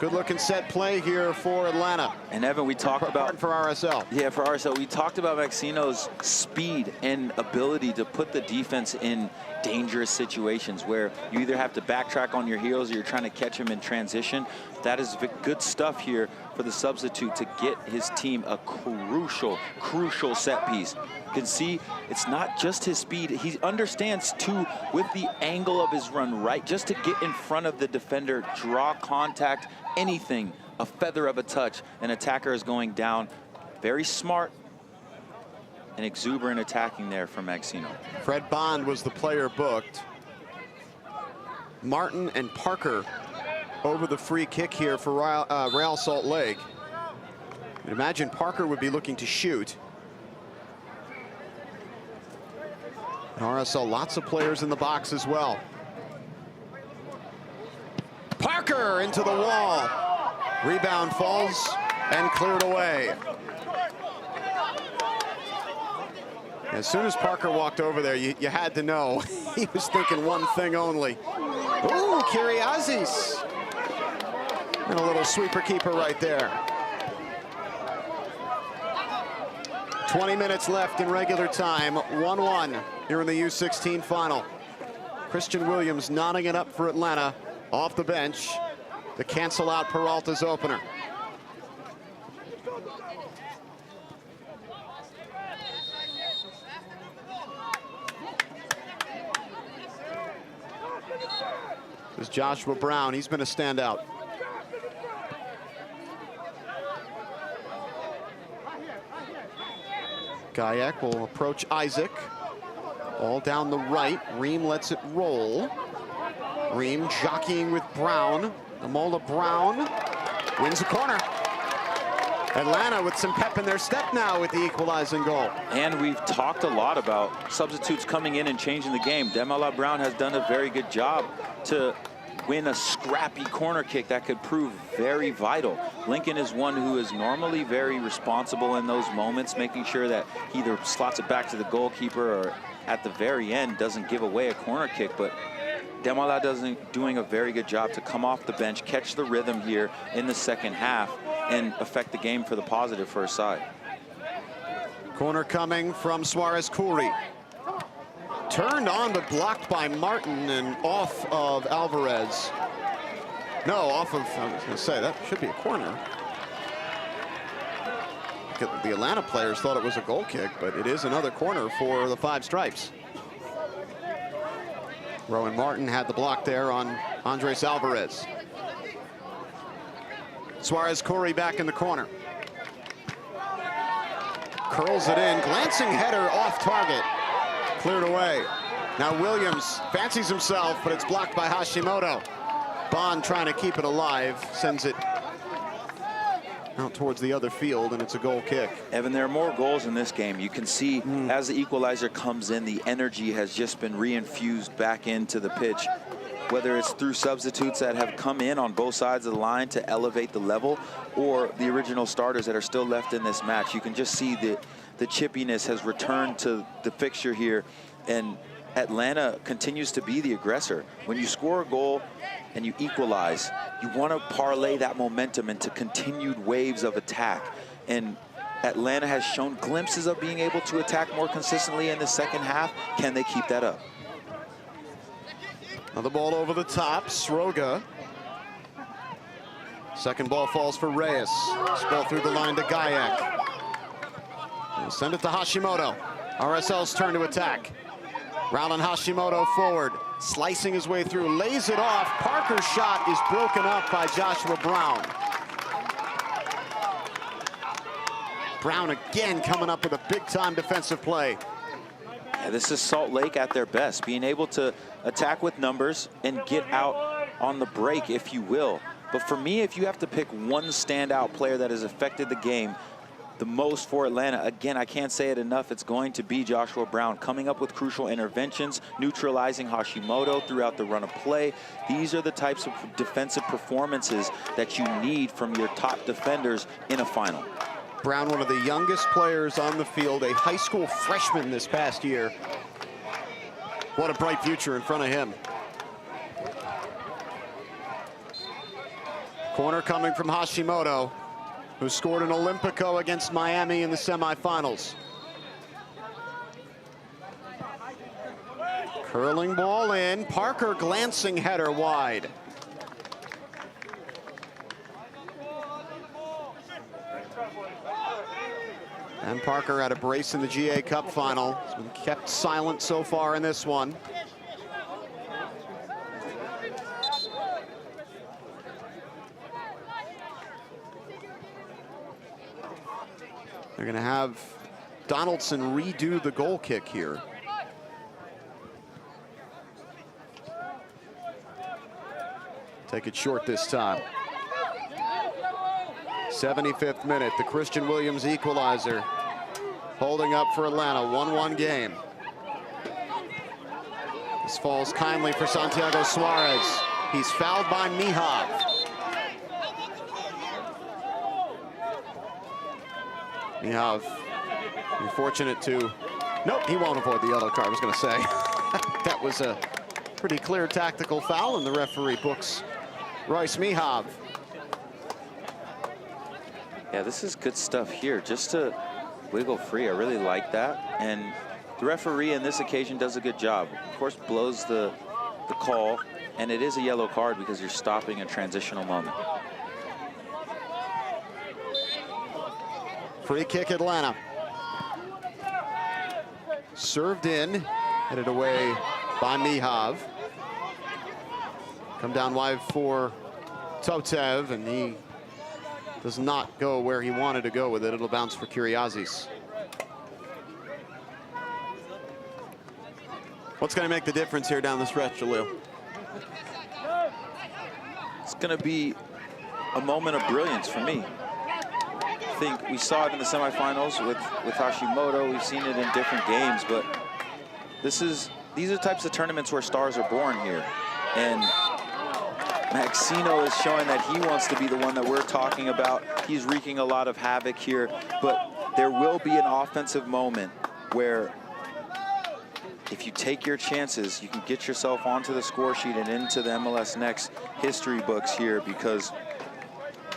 Speaker 2: Good looking set play here for Atlanta.
Speaker 1: And Evan, we talked about
Speaker 2: for RSL.
Speaker 1: Yeah, for RSL, we talked about Maxino's speed and ability to put the defense in dangerous situations where you either have to backtrack on your heels or you're trying to catch him in transition. That is good stuff here for the substitute to get his team a crucial set piece. You can see it's not just his speed. He understands too with the angle of his run, right? Just to get in front of the defender, draw contact, anything, a feather of a touch, an attacker is going down. Very smart and exuberant attacking there from Maxino. Fred
Speaker 2: Bond was the player booked. Martin and Parker over the free kick here for Real Salt Lake. I'd imagine Parker would be looking to shoot. And RSL, lots of players in the box as well. Parker into the wall. Rebound falls and cleared away. As soon as Parker walked over there, you had to know he was thinking one thing only. Ooh, Kiriazis. And a little sweeper keeper right there. 20 minutes left in regular time, 1-1 here in the U16 final. Christian Williams nodding it up for Atlanta off the bench to cancel out Peralta's opener. This is Joshua Brown. He's been a standout. Gajek will approach Isaac. All down the right. Ream lets it roll. Ream jockeying with Brown. Amola Brown wins the corner. Atlanta with some pep in their step now with the equalizing goal.
Speaker 1: And we've talked a lot about substitutes coming in and changing the game. Demola Brown has done a very good job to win a scrappy corner kick that could prove very vital. Lincoln is one who is normally very responsible in those moments, making sure that he either slots it back to the goalkeeper or at the very end doesn't give away a corner kick. But Demola doing a very good job to come off the bench, catch the rhythm here in the second half, and affect the game for the positive for his side.
Speaker 2: Corner coming from Suarez Khoury. Turned on but blocked by Martin and off of Alvarez. No, off of, I was going to say, that should be a corner. The Atlanta players thought it was a goal kick, but it is another corner for the Five Stripes. Rowan Martin had the block there on Andres Alvarez. Suarez Khoury back in the corner. Curls it in, glancing header off target. Cleared away. Now Williams fancies himself, but it's blocked by Hashimoto. Bond trying to keep it alive, sends it out towards the other field, and it's a goal kick.
Speaker 1: Evan, there are more goals in this game. You can see as the equalizer comes in, the energy has just been reinfused back into the pitch. Whether it's through substitutes that have come in on both sides of the line to elevate the level, or the original starters that are still left in this match, you can just see that the chippiness has returned to the fixture here, and Atlanta continues to be the aggressor. When you score a goal and you equalize, you want to parlay that momentum into continued waves of attack. And Atlanta has shown glimpses of being able to attack more consistently in the second half. Can they keep that up?
Speaker 2: Now the ball over the top, Sroga. Second ball falls for Reyes. This ball through the line to Gajek. We'll send it to Hashimoto. RSL's turn to attack. Rowland Hashimoto forward, slicing his way through, lays it off. Parker's shot is broken up by Joshua Brown. Brown again coming up with a big-time defensive play.
Speaker 1: Yeah, this is Salt Lake at their best, being able to attack with numbers and get out on the break, if you will. But for me, if you have to pick one standout player that has affected the game, the most for Atlanta. Again, I can't say it enough. It's going to be Joshua Brown coming up with crucial interventions, neutralizing Hashimoto throughout the run of play. These are the types of defensive performances that you need from your top defenders in a final.
Speaker 2: Brown, one of the youngest players on the field, a high school freshman this past year. What a bright future in front of him. Corner coming from Hashimoto, who scored an Olympico against Miami in the semifinals. Curling ball in. Parker glancing header wide. And Parker had a brace in the GA Cup final. He's been kept silent so far in this one. They're going to have Donaldson redo the goal kick here. Take it short this time. 75th minute, the Christian Williams equalizer. Holding up for Atlanta, 1-1 game. This falls kindly for Santiago Suarez. He's fouled by Mihov. Mihov, you're fortunate to... Nope, he won't avoid the yellow card, I was going to say. That was a pretty clear tactical foul, and the referee books Royce Mihov.
Speaker 1: Yeah, this is good stuff here. Just to wiggle free, I really like that. And the referee in this occasion does a good job. Of course, blows the call, and it is a yellow card because you're stopping a transitional moment.
Speaker 2: Free kick Atlanta. Served in, headed away by Mihov. Come down wide for Totev, and he does not go where he wanted to go with it. It'll bounce for Kyriazis. What's going to make the difference here down the stretch, Jalil?
Speaker 1: It's going to be a moment of brilliance for me. I think we saw it in the semifinals with Hashimoto. We've seen it in different games, but these are the types of tournaments where stars are born here. And Maxino is showing that he wants to be the one that we're talking about. He's wreaking a lot of havoc here, but there will be an offensive moment where if you take your chances, you can get yourself onto the score sheet and into the MLS Next history books here, because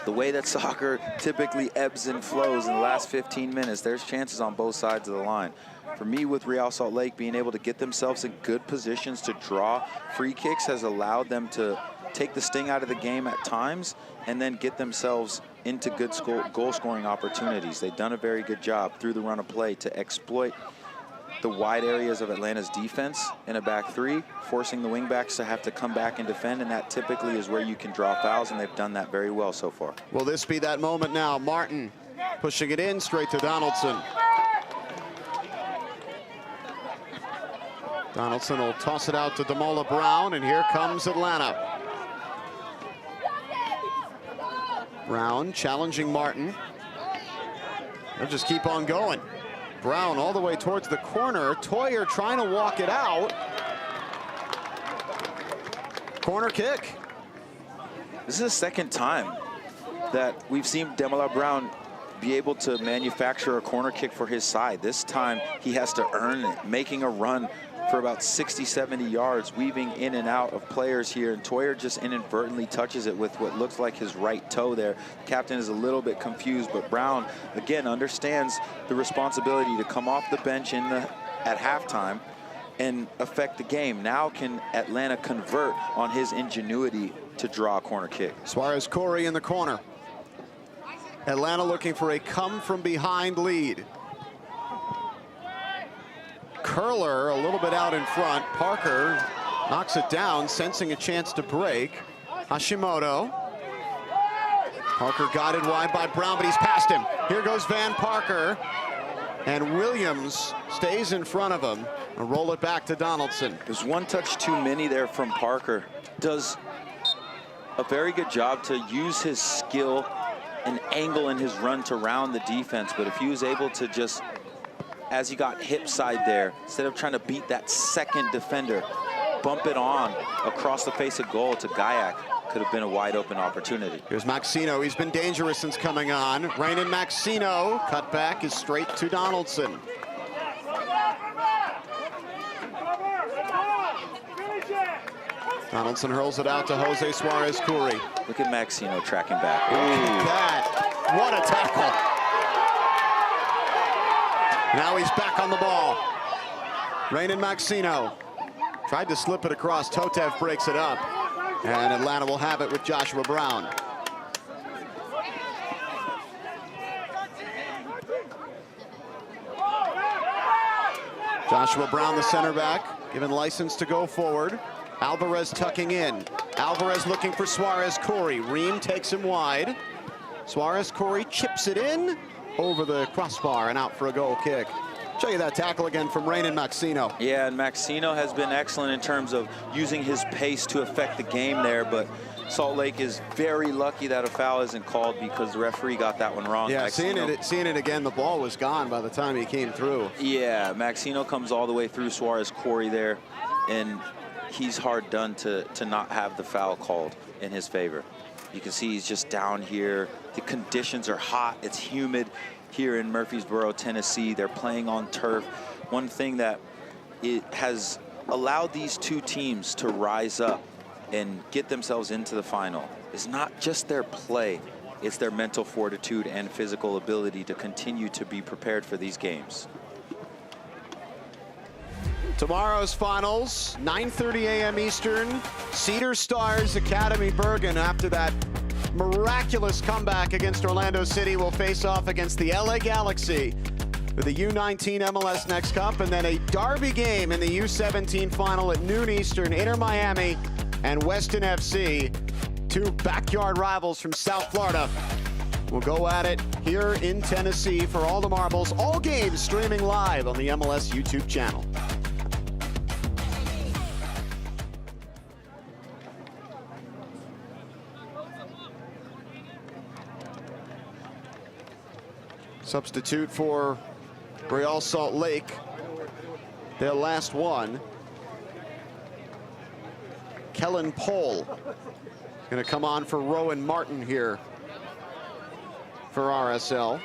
Speaker 1: the way that soccer typically ebbs and flows in the last 15 minutes, there's chances on both sides of the line. For me, with Real Salt Lake being able to get themselves in good positions to draw free kicks has allowed them to take the sting out of the game at times and then get themselves into good goal-scoring opportunities. They've done a very good job through the run of play to exploit the wide areas of Atlanta's defense in a back three, forcing the wingbacks to have to come back and defend, and that typically is where you can draw fouls, and they've done that very well so far.
Speaker 2: Will this be that moment now? Martin pushing it in straight to Donaldson. Donaldson will toss it out to Demola Brown, and here comes Atlanta. Brown challenging Martin. They'll just keep on going. Brown all the way towards the corner. Toyer trying to walk it out. Corner kick.
Speaker 1: This is the second time that we've seen Demola Brown be able to manufacture a corner kick for his side. This time he has to earn it, making a run for about 60, 70 yards, weaving in and out of players here, and Toyer just inadvertently touches it with what looks like his right toe there. The captain is a little bit confused, but Brown, again, understands the responsibility to come off the bench at halftime and affect the game. Now can Atlanta convert on his ingenuity to draw a corner kick?
Speaker 2: Suarez Corey in the corner. Atlanta looking for a come-from-behind lead. Curler a little bit out in front. Parker knocks it down, sensing a chance to break. Hashimoto. Parker guided wide by Brown, but he's past him. Here goes Van Parker. And Williams stays in front of him. And roll it back to Donaldson.
Speaker 1: There's one touch too many there from Parker. Does a very good job to use his skill an angle in his run to round the defense, but if he was able to just, as he got hip side there, instead of trying to beat that second defender, bump it on across the face of goal to Gayak, could have been a wide open opportunity.
Speaker 2: Here's Maxino. He's been dangerous since coming on. Rainan Maxino. Cut back is straight to Donaldson. Donaldson hurls it out to Jose Suarez Curry.
Speaker 1: Look at Maxino tracking back.
Speaker 2: Look at that. What a tackle. Now he's back on the ball. Rainan Maxino tried to slip it across. Totev breaks it up. And Atlanta will have it with Joshua Brown. Joshua Brown, the center back, given license to go forward. Alvarez tucking in. Alvarez looking for Suarez Curry. Ream takes him wide. Suarez Curry chips it in over the crossbar and out for a goal kick. Show you that tackle again from Rainan Maxino.
Speaker 1: Yeah, and Maxino has been excellent in terms of using his pace to affect the game there, but Salt Lake is very lucky that a foul isn't called because the referee got that one wrong.
Speaker 2: Yeah, seeing it again, the ball was gone by the time he came through.
Speaker 1: Yeah, Maxino comes all the way through Suarez Curry there, and he's hard done to not have the foul called in his favor. You can see he's just down here. The conditions are hot, it's humid here in Murfreesboro, Tennessee. They're playing on turf. One thing that it has allowed these two teams to rise up and get themselves into the final is not just their play, it's their mental fortitude and physical ability to continue to be prepared for these games.
Speaker 2: Tomorrow's finals, 9:30 a.m. Eastern, Cedar Stars Academy Bergen, after that miraculous comeback against Orlando City, will face off against the LA Galaxy for the U19 MLS Next Cup, and then a derby game in the U17 final at noon Eastern. Inter Miami and Weston FC, two backyard rivals from South Florida, will go at it here in Tennessee for all the marbles. All games streaming live on the MLS YouTube channel. Substitute for Real Salt Lake, their last one. Kellen Pohl going to come on for Rowan Martin here for RSL.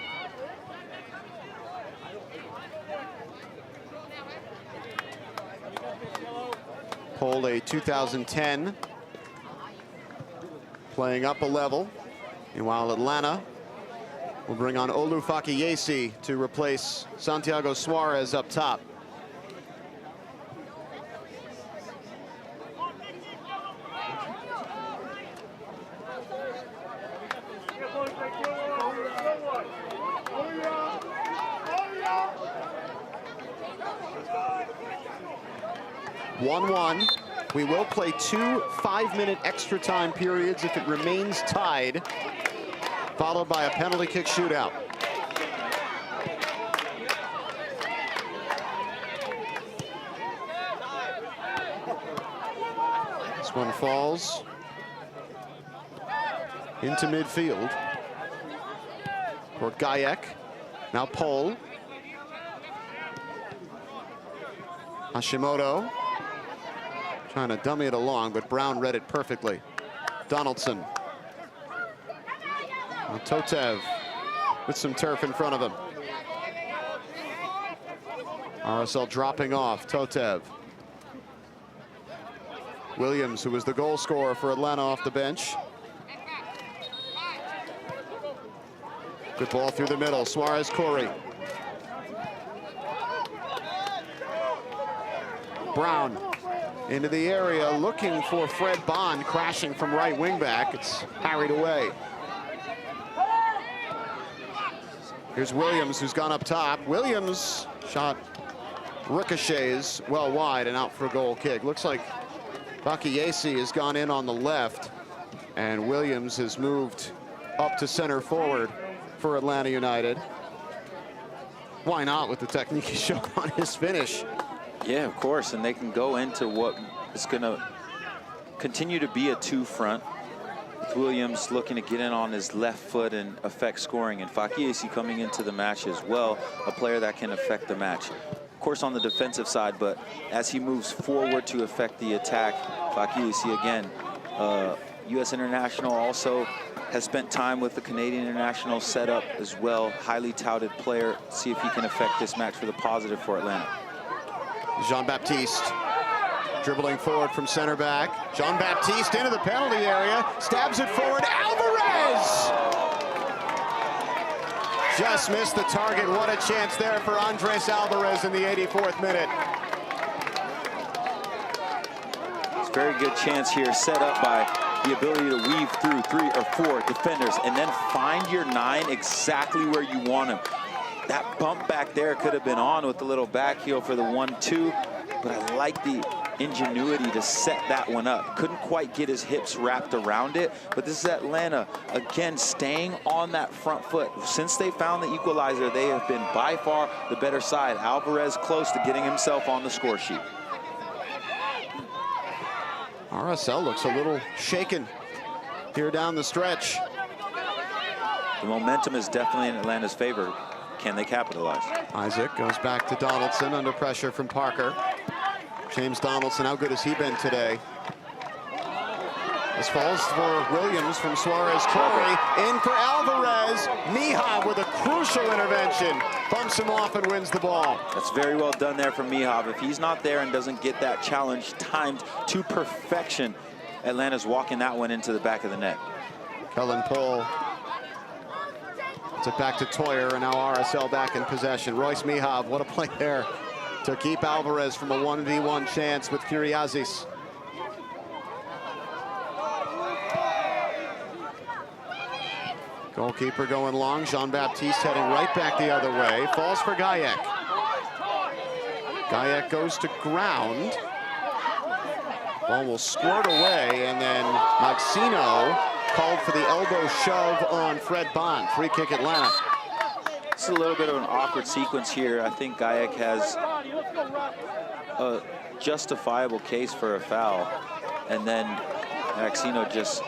Speaker 2: Pohl, a 2010, playing up a level. Meanwhile, Atlanta will bring on Olu Fakiyesi to replace Santiago Suarez up top. We will play 2 5-minute extra time periods if it remains tied, followed by a penalty kick shootout. This one falls into midfield for Gayak. Now Pohl. Hashimoto trying to dummy it along, but Brown read it perfectly. Donaldson. Now Totev with some turf in front of him. RSL dropping off. Totev. Williams, who was the goal scorer for Atlanta, off the bench. Good ball through the middle. Suarez Curry. Brown into the area looking for Fred Bond, crashing from right wing back. It's harried away. Here's Williams, who's gone up top. Williams shot ricochets well wide and out for a goal kick. Looks like Fakiyesi has gone in on the left, and Williams has moved up to center forward for Atlanta United. Why not with the technique he showed on his finish?
Speaker 1: Yeah, of course, and they can go into what is going to continue to be a two front Williams looking to get in on his left foot and affect scoring, and Fakiesi coming into the match as well, a player that can affect the match. Of course on the defensive side, but as he moves forward to affect the attack, Fakiesi again, U.S. international, also has spent time with the Canadian international setup as well. Highly touted player. See if he can affect this match for the positive for Atlanta.
Speaker 2: Jean-Baptiste dribbling forward from center back. Jean-Baptiste into the penalty area, stabs it forward. Alvarez! Just missed the target. What a chance there for Andres Alvarez in the 84th minute.
Speaker 1: It's a very good chance here, set up by the ability to weave through 3 or 4 defenders and then find your 9 exactly where you want him. That bump back there could have been on with the little back heel for the 1-2, but I like the ingenuity to set that one up. Couldn't quite get his hips wrapped around it, but this is Atlanta, again, staying on that front foot. Since they found the equalizer, they have been by far the better side. Alvarez close to getting himself on the score sheet.
Speaker 2: RSL looks a little shaken here down the stretch.
Speaker 1: The momentum is definitely in Atlanta's favor. Can they capitalize?
Speaker 2: Isaac goes back to Donaldson under pressure from Parker. James Donaldson, how good has he been today? This falls for Williams from Suarez Corey. In for Alvarez. Mihab with a crucial intervention. Bumps him off and wins the ball.
Speaker 1: That's very well done there from Mihab. If he's not there and doesn't get that challenge timed to perfection, Atlanta's walking that one into the back of the net.
Speaker 2: Kellen Pohl. It's it back to Toyer, and now RSL back in possession. Royce Mihab, what a play there to keep Alvarez from a 1v1 chance with Kyriazis. Goalkeeper going long. Jean-Baptiste heading right back the other way. Falls for Gayek. Gayek goes to ground. Ball will squirt away, and then Maxino called for the elbow shove on Fred Bond. Free kick Atlanta.
Speaker 1: It's a little bit of an awkward sequence here. I think Gayek has a justifiable case for a foul, and then Maxino just,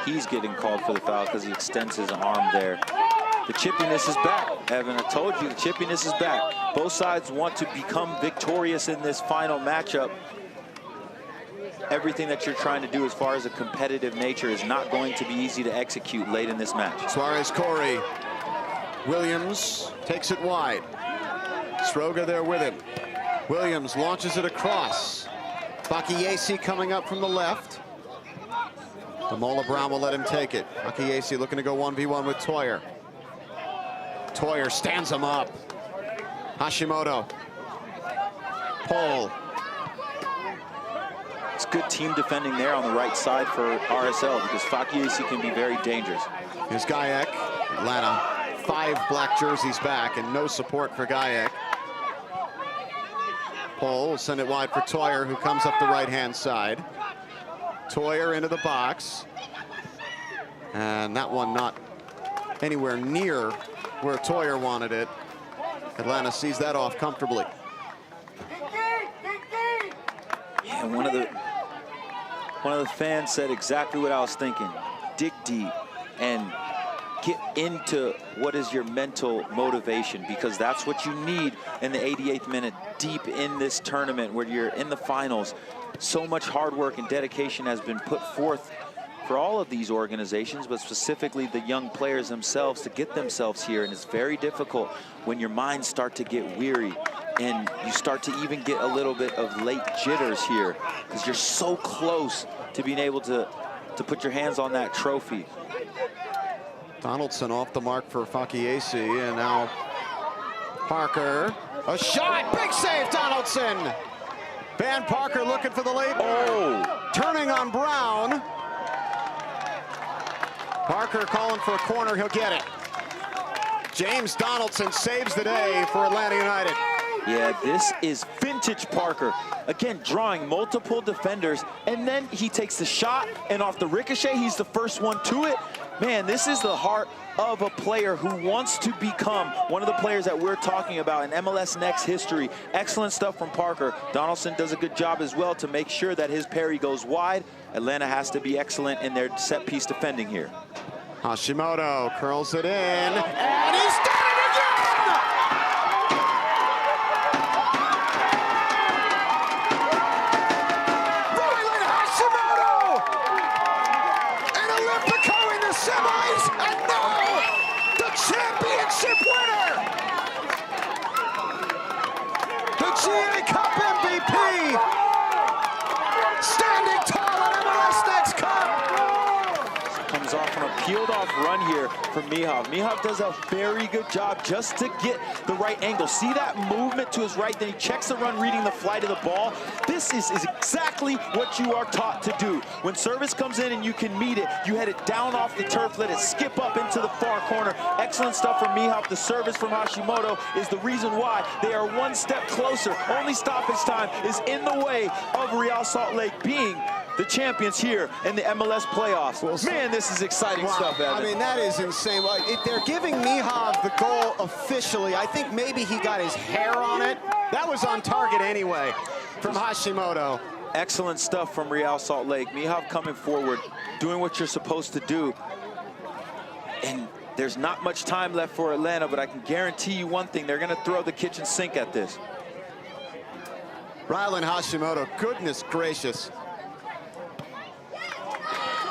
Speaker 1: he's getting called for the foul because he extends his arm there. The chippiness is back, Evan. I told you, the chippiness is back. Both sides want to become victorious in this final matchup. Everything that you're trying to do as far as a competitive nature is not going to be easy to execute late in this match.
Speaker 2: Suarez Corey. Williams takes it wide. Sroga there with him. Williams launches it across. Fakiesi coming up from the left. Demola Brown will let him take it. Fakiesi looking to go 1v1 with Toyer. Toyer stands him up. Hashimoto. Pohl.
Speaker 1: It's good team defending there on the right side for RSL because Fakiesi can be very dangerous.
Speaker 2: Here's Gayek. Atlanta, 5 black jerseys back and no support for Gayek. Pohl will send it wide for Toyer, who comes up the right-hand side. Toyer into the box. And that one not anywhere near where Toyer wanted it. Atlanta sees that off comfortably.
Speaker 1: Yeah, one of the fans said exactly what I was thinking. Dig deep and get into what is your mental motivation, because that's what you need in the 88th minute deep in this tournament where you're in the finals. So much hard work and dedication has been put forth for all of these organizations, but specifically the young players themselves to get themselves here. And it's very difficult when your minds start to get weary and you start to even get a little bit of late jitters here because you're so close to being able to put your hands on that trophy.
Speaker 2: Donaldson off the mark for Fakiesi, and now Parker. A shot, big save, Donaldson. Van Parker looking for the late. Oh, turning on Brown. Parker calling for a corner, he'll get it. James Donaldson saves the day for Atlanta United.
Speaker 1: Yeah, this is vintage Parker. Again, drawing multiple defenders, and then he takes the shot, and off the ricochet, he's the first one to it. Man, this is the heart of a player who wants to become one of the players that we're talking about in MLS Next history. Excellent stuff from Parker. Donaldson does a good job as well to make sure that his parry goes wide. Atlanta has to be excellent in their set piece defending here.
Speaker 2: Hashimoto curls it in, and he's done it again! Ryland Hashimoto! An Olympico in the semis, and now the championship winner! The GA Cup MVP! Standing tall in MLS Next Cup! Comes off on a peeled-off run here from Mihov. Mihov does a very good job just to get the right angle. See that movement to his right, then he checks the run, reading the flight of the ball. This is exactly what you are taught to do. When service comes in and you can meet it, you head it down off the turf, let it skip up into the far corner. Excellent stuff from Mihov. The service from Hashimoto is the reason why they are one step closer. Only stoppage time is in the way of Real Salt Lake being the champions here in the MLS playoffs. Man, this is exciting stuff, Evan.
Speaker 9: I mean, that is insane. Well, if they're giving Mihov the goal officially, I think maybe he got his hair on it. That was on target anyway from Hashimoto.
Speaker 1: Excellent stuff from Real Salt Lake. Mihov coming forward, doing what you're supposed to do. And there's not much time left for Atlanta, but I can guarantee you one thing, they're gonna throw the kitchen sink at this.
Speaker 2: Ryland Hashimoto, goodness gracious.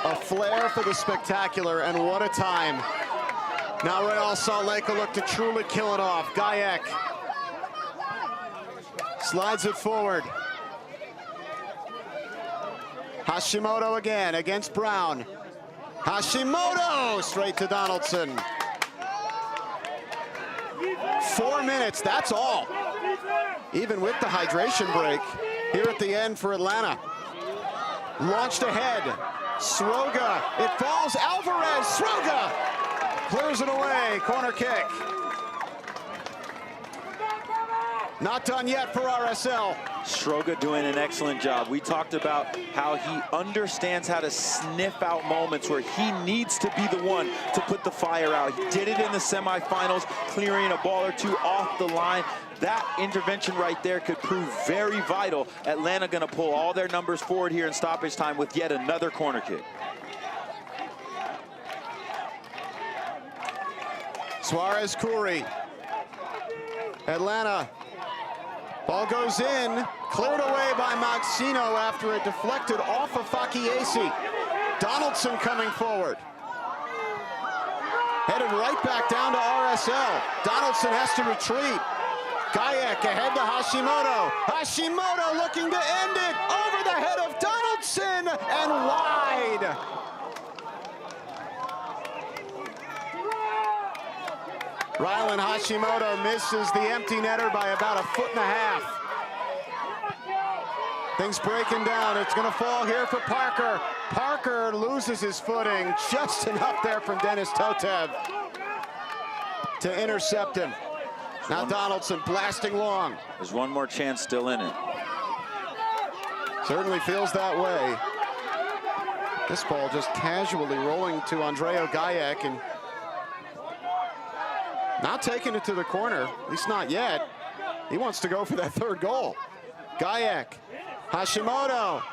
Speaker 2: A flair for the spectacular, and what a time. Now Real Salt Lake will look to truly kill it off. Gayek slides it forward. Hashimoto again against Brown. Hashimoto straight to Donaldson. 4 minutes, that's all. Even with the hydration break here at the end for Atlanta. Launched ahead. Sroga, it falls, Alvarez, Sroga clears it away, corner kick. Not done yet for RSL.
Speaker 1: Sroga doing an excellent job. We talked about how he understands how to sniff out moments where he needs to be the one to put the fire out. He did it in the semifinals, clearing a ball or two off the line. That intervention right there could prove very vital. Atlanta gonna pull all their numbers forward here in stoppage time with yet another corner kick.
Speaker 2: Suarez Kuri. Atlanta. Ball goes in, cleared away by Maxino after it deflected off of Fakiesi. Donaldson coming forward. Headed right back down to RSL. Donaldson has to retreat. Gayek ahead to Hashimoto. Hashimoto looking to end it over the head of Donaldson and wide. Ryland Hashimoto misses the empty netter by about 1.5 feet. Things breaking down. It's going to fall here for Parker. Parker loses his footing just enough there from Dennis Totev to intercept him. Now Donaldson blasting long.
Speaker 1: There's one more chance still in it.
Speaker 2: Certainly feels that way. This ball just casually rolling to Andreo Gayek and not taking it to the corner, at least not yet. He wants to go for that third goal. Gayek, Hashimoto,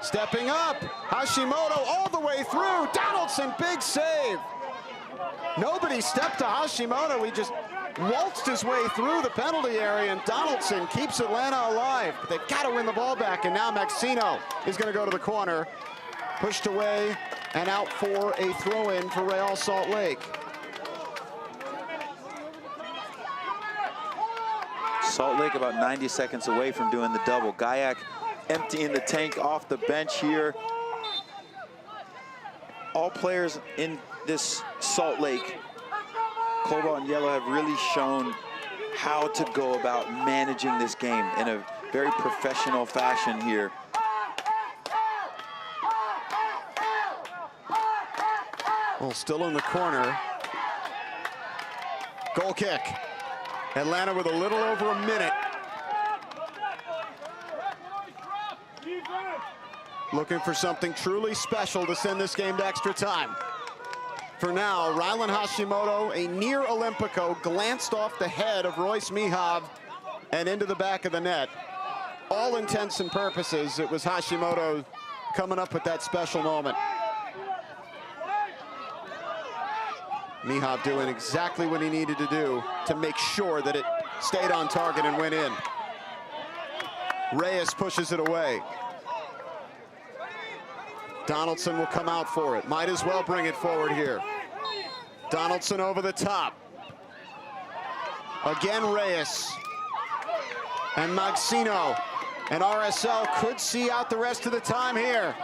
Speaker 2: stepping up. Hashimoto all the way through. Donaldson, big save. Nobody stepped to Hashimoto. He just waltzed his way through the penalty area, and Donaldson keeps Atlanta alive. But they've got to win the ball back, and now Maxino is going to go to the corner. Pushed away and out for a throw-in for Real Salt Lake.
Speaker 1: Salt Lake about 90 seconds away from doing the double. Gayek emptying the tank off the bench here. All players in this Salt Lake, Cobalt and Yellow, have really shown how to go about managing this game in a very professional fashion here.
Speaker 2: Well, still in the corner. Goal kick. Atlanta with a little over a minute looking for something truly special to send this game to extra time. For now, Rylan Hashimoto, a near Olympico, glanced off the head of Royce Mihov and into the back of the net. All intents and purposes, it was Hashimoto coming up with that special moment. Mihov doing exactly what he needed to do to make sure that it stayed on target and went in. Reyes pushes it away. Donaldson will come out for it. Might as well bring it forward here. Donaldson over the top. Again, Reyes. And Maxino. And RSL could see out the rest of the time here.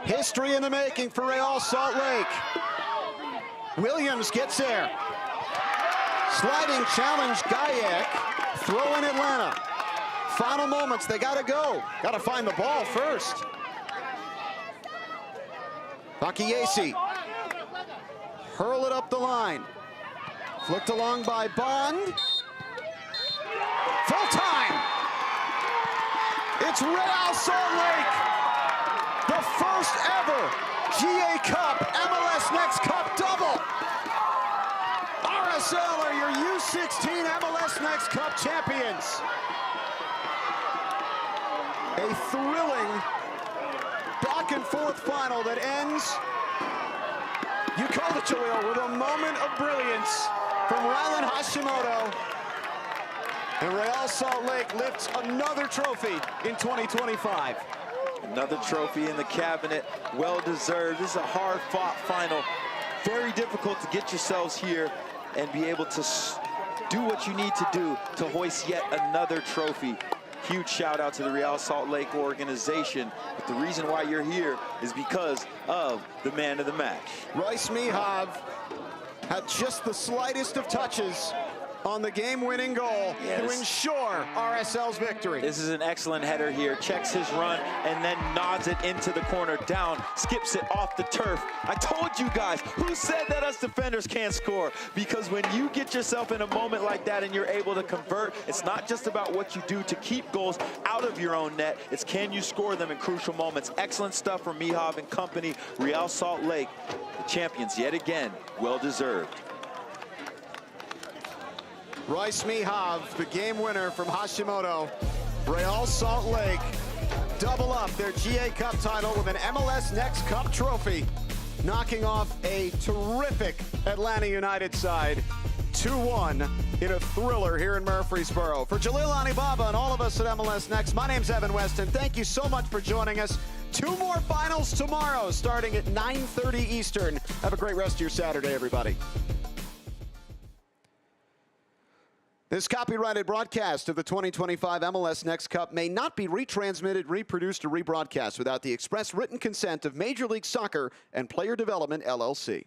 Speaker 2: History in the making for Real Salt Lake. Williams gets there. Sliding challenge, Gayek. Throw in Atlanta. Final moments, they gotta go. Gotta find the ball first. Bakayesi. Hurl it up the line. Flicked along by Bond. Full time. It's Real Salt Lake. The first ever GA Cup, MLS Next Cup double. RSL are your U16 MLS Next Cup champions. A thrilling back and forth final that ends, you called it, Jaleel, with a moment of brilliance from Rylan Hashimoto. And Real Salt Lake lifts another trophy in 2025.
Speaker 1: Another trophy in the cabinet, well deserved. This is a hard-fought final. Very difficult to get yourselves here and be able to do what you need to do to hoist yet another trophy. Huge shout out to the Real Salt Lake organization. But the reason why you're here is because of the man of the match.
Speaker 2: Royce Mihov had just the slightest of touches on the game-winning goal to ensure RSL's victory.
Speaker 1: This is an excellent header here. Checks his run and then nods it into the corner, down, skips it off the turf. I told you guys, who said that us defenders can't score? Because when you get yourself in a moment like that and you're able to convert, it's not just about what you do to keep goals out of your own net, it's can you score them in crucial moments. Excellent stuff from Mihov and company. Real Salt Lake, the champions yet again, well deserved.
Speaker 2: Royce Mihov, the game winner from Hashimoto. Real Salt Lake double up their GA Cup title with an MLS Next Cup trophy, knocking off a terrific Atlanta United side 2-1 in a thriller here in Murfreesboro. For Jaleel Anibaba and all of us at MLS Next, my name's Evan Weston. Thank you so much for joining us. 2 more finals tomorrow starting at 9:30 Eastern. Have a great rest of your Saturday, everybody. This copyrighted broadcast of the 2025 MLS Next Cup may not be retransmitted, reproduced, or rebroadcast without the express written consent of Major League Soccer and Player Development, LLC.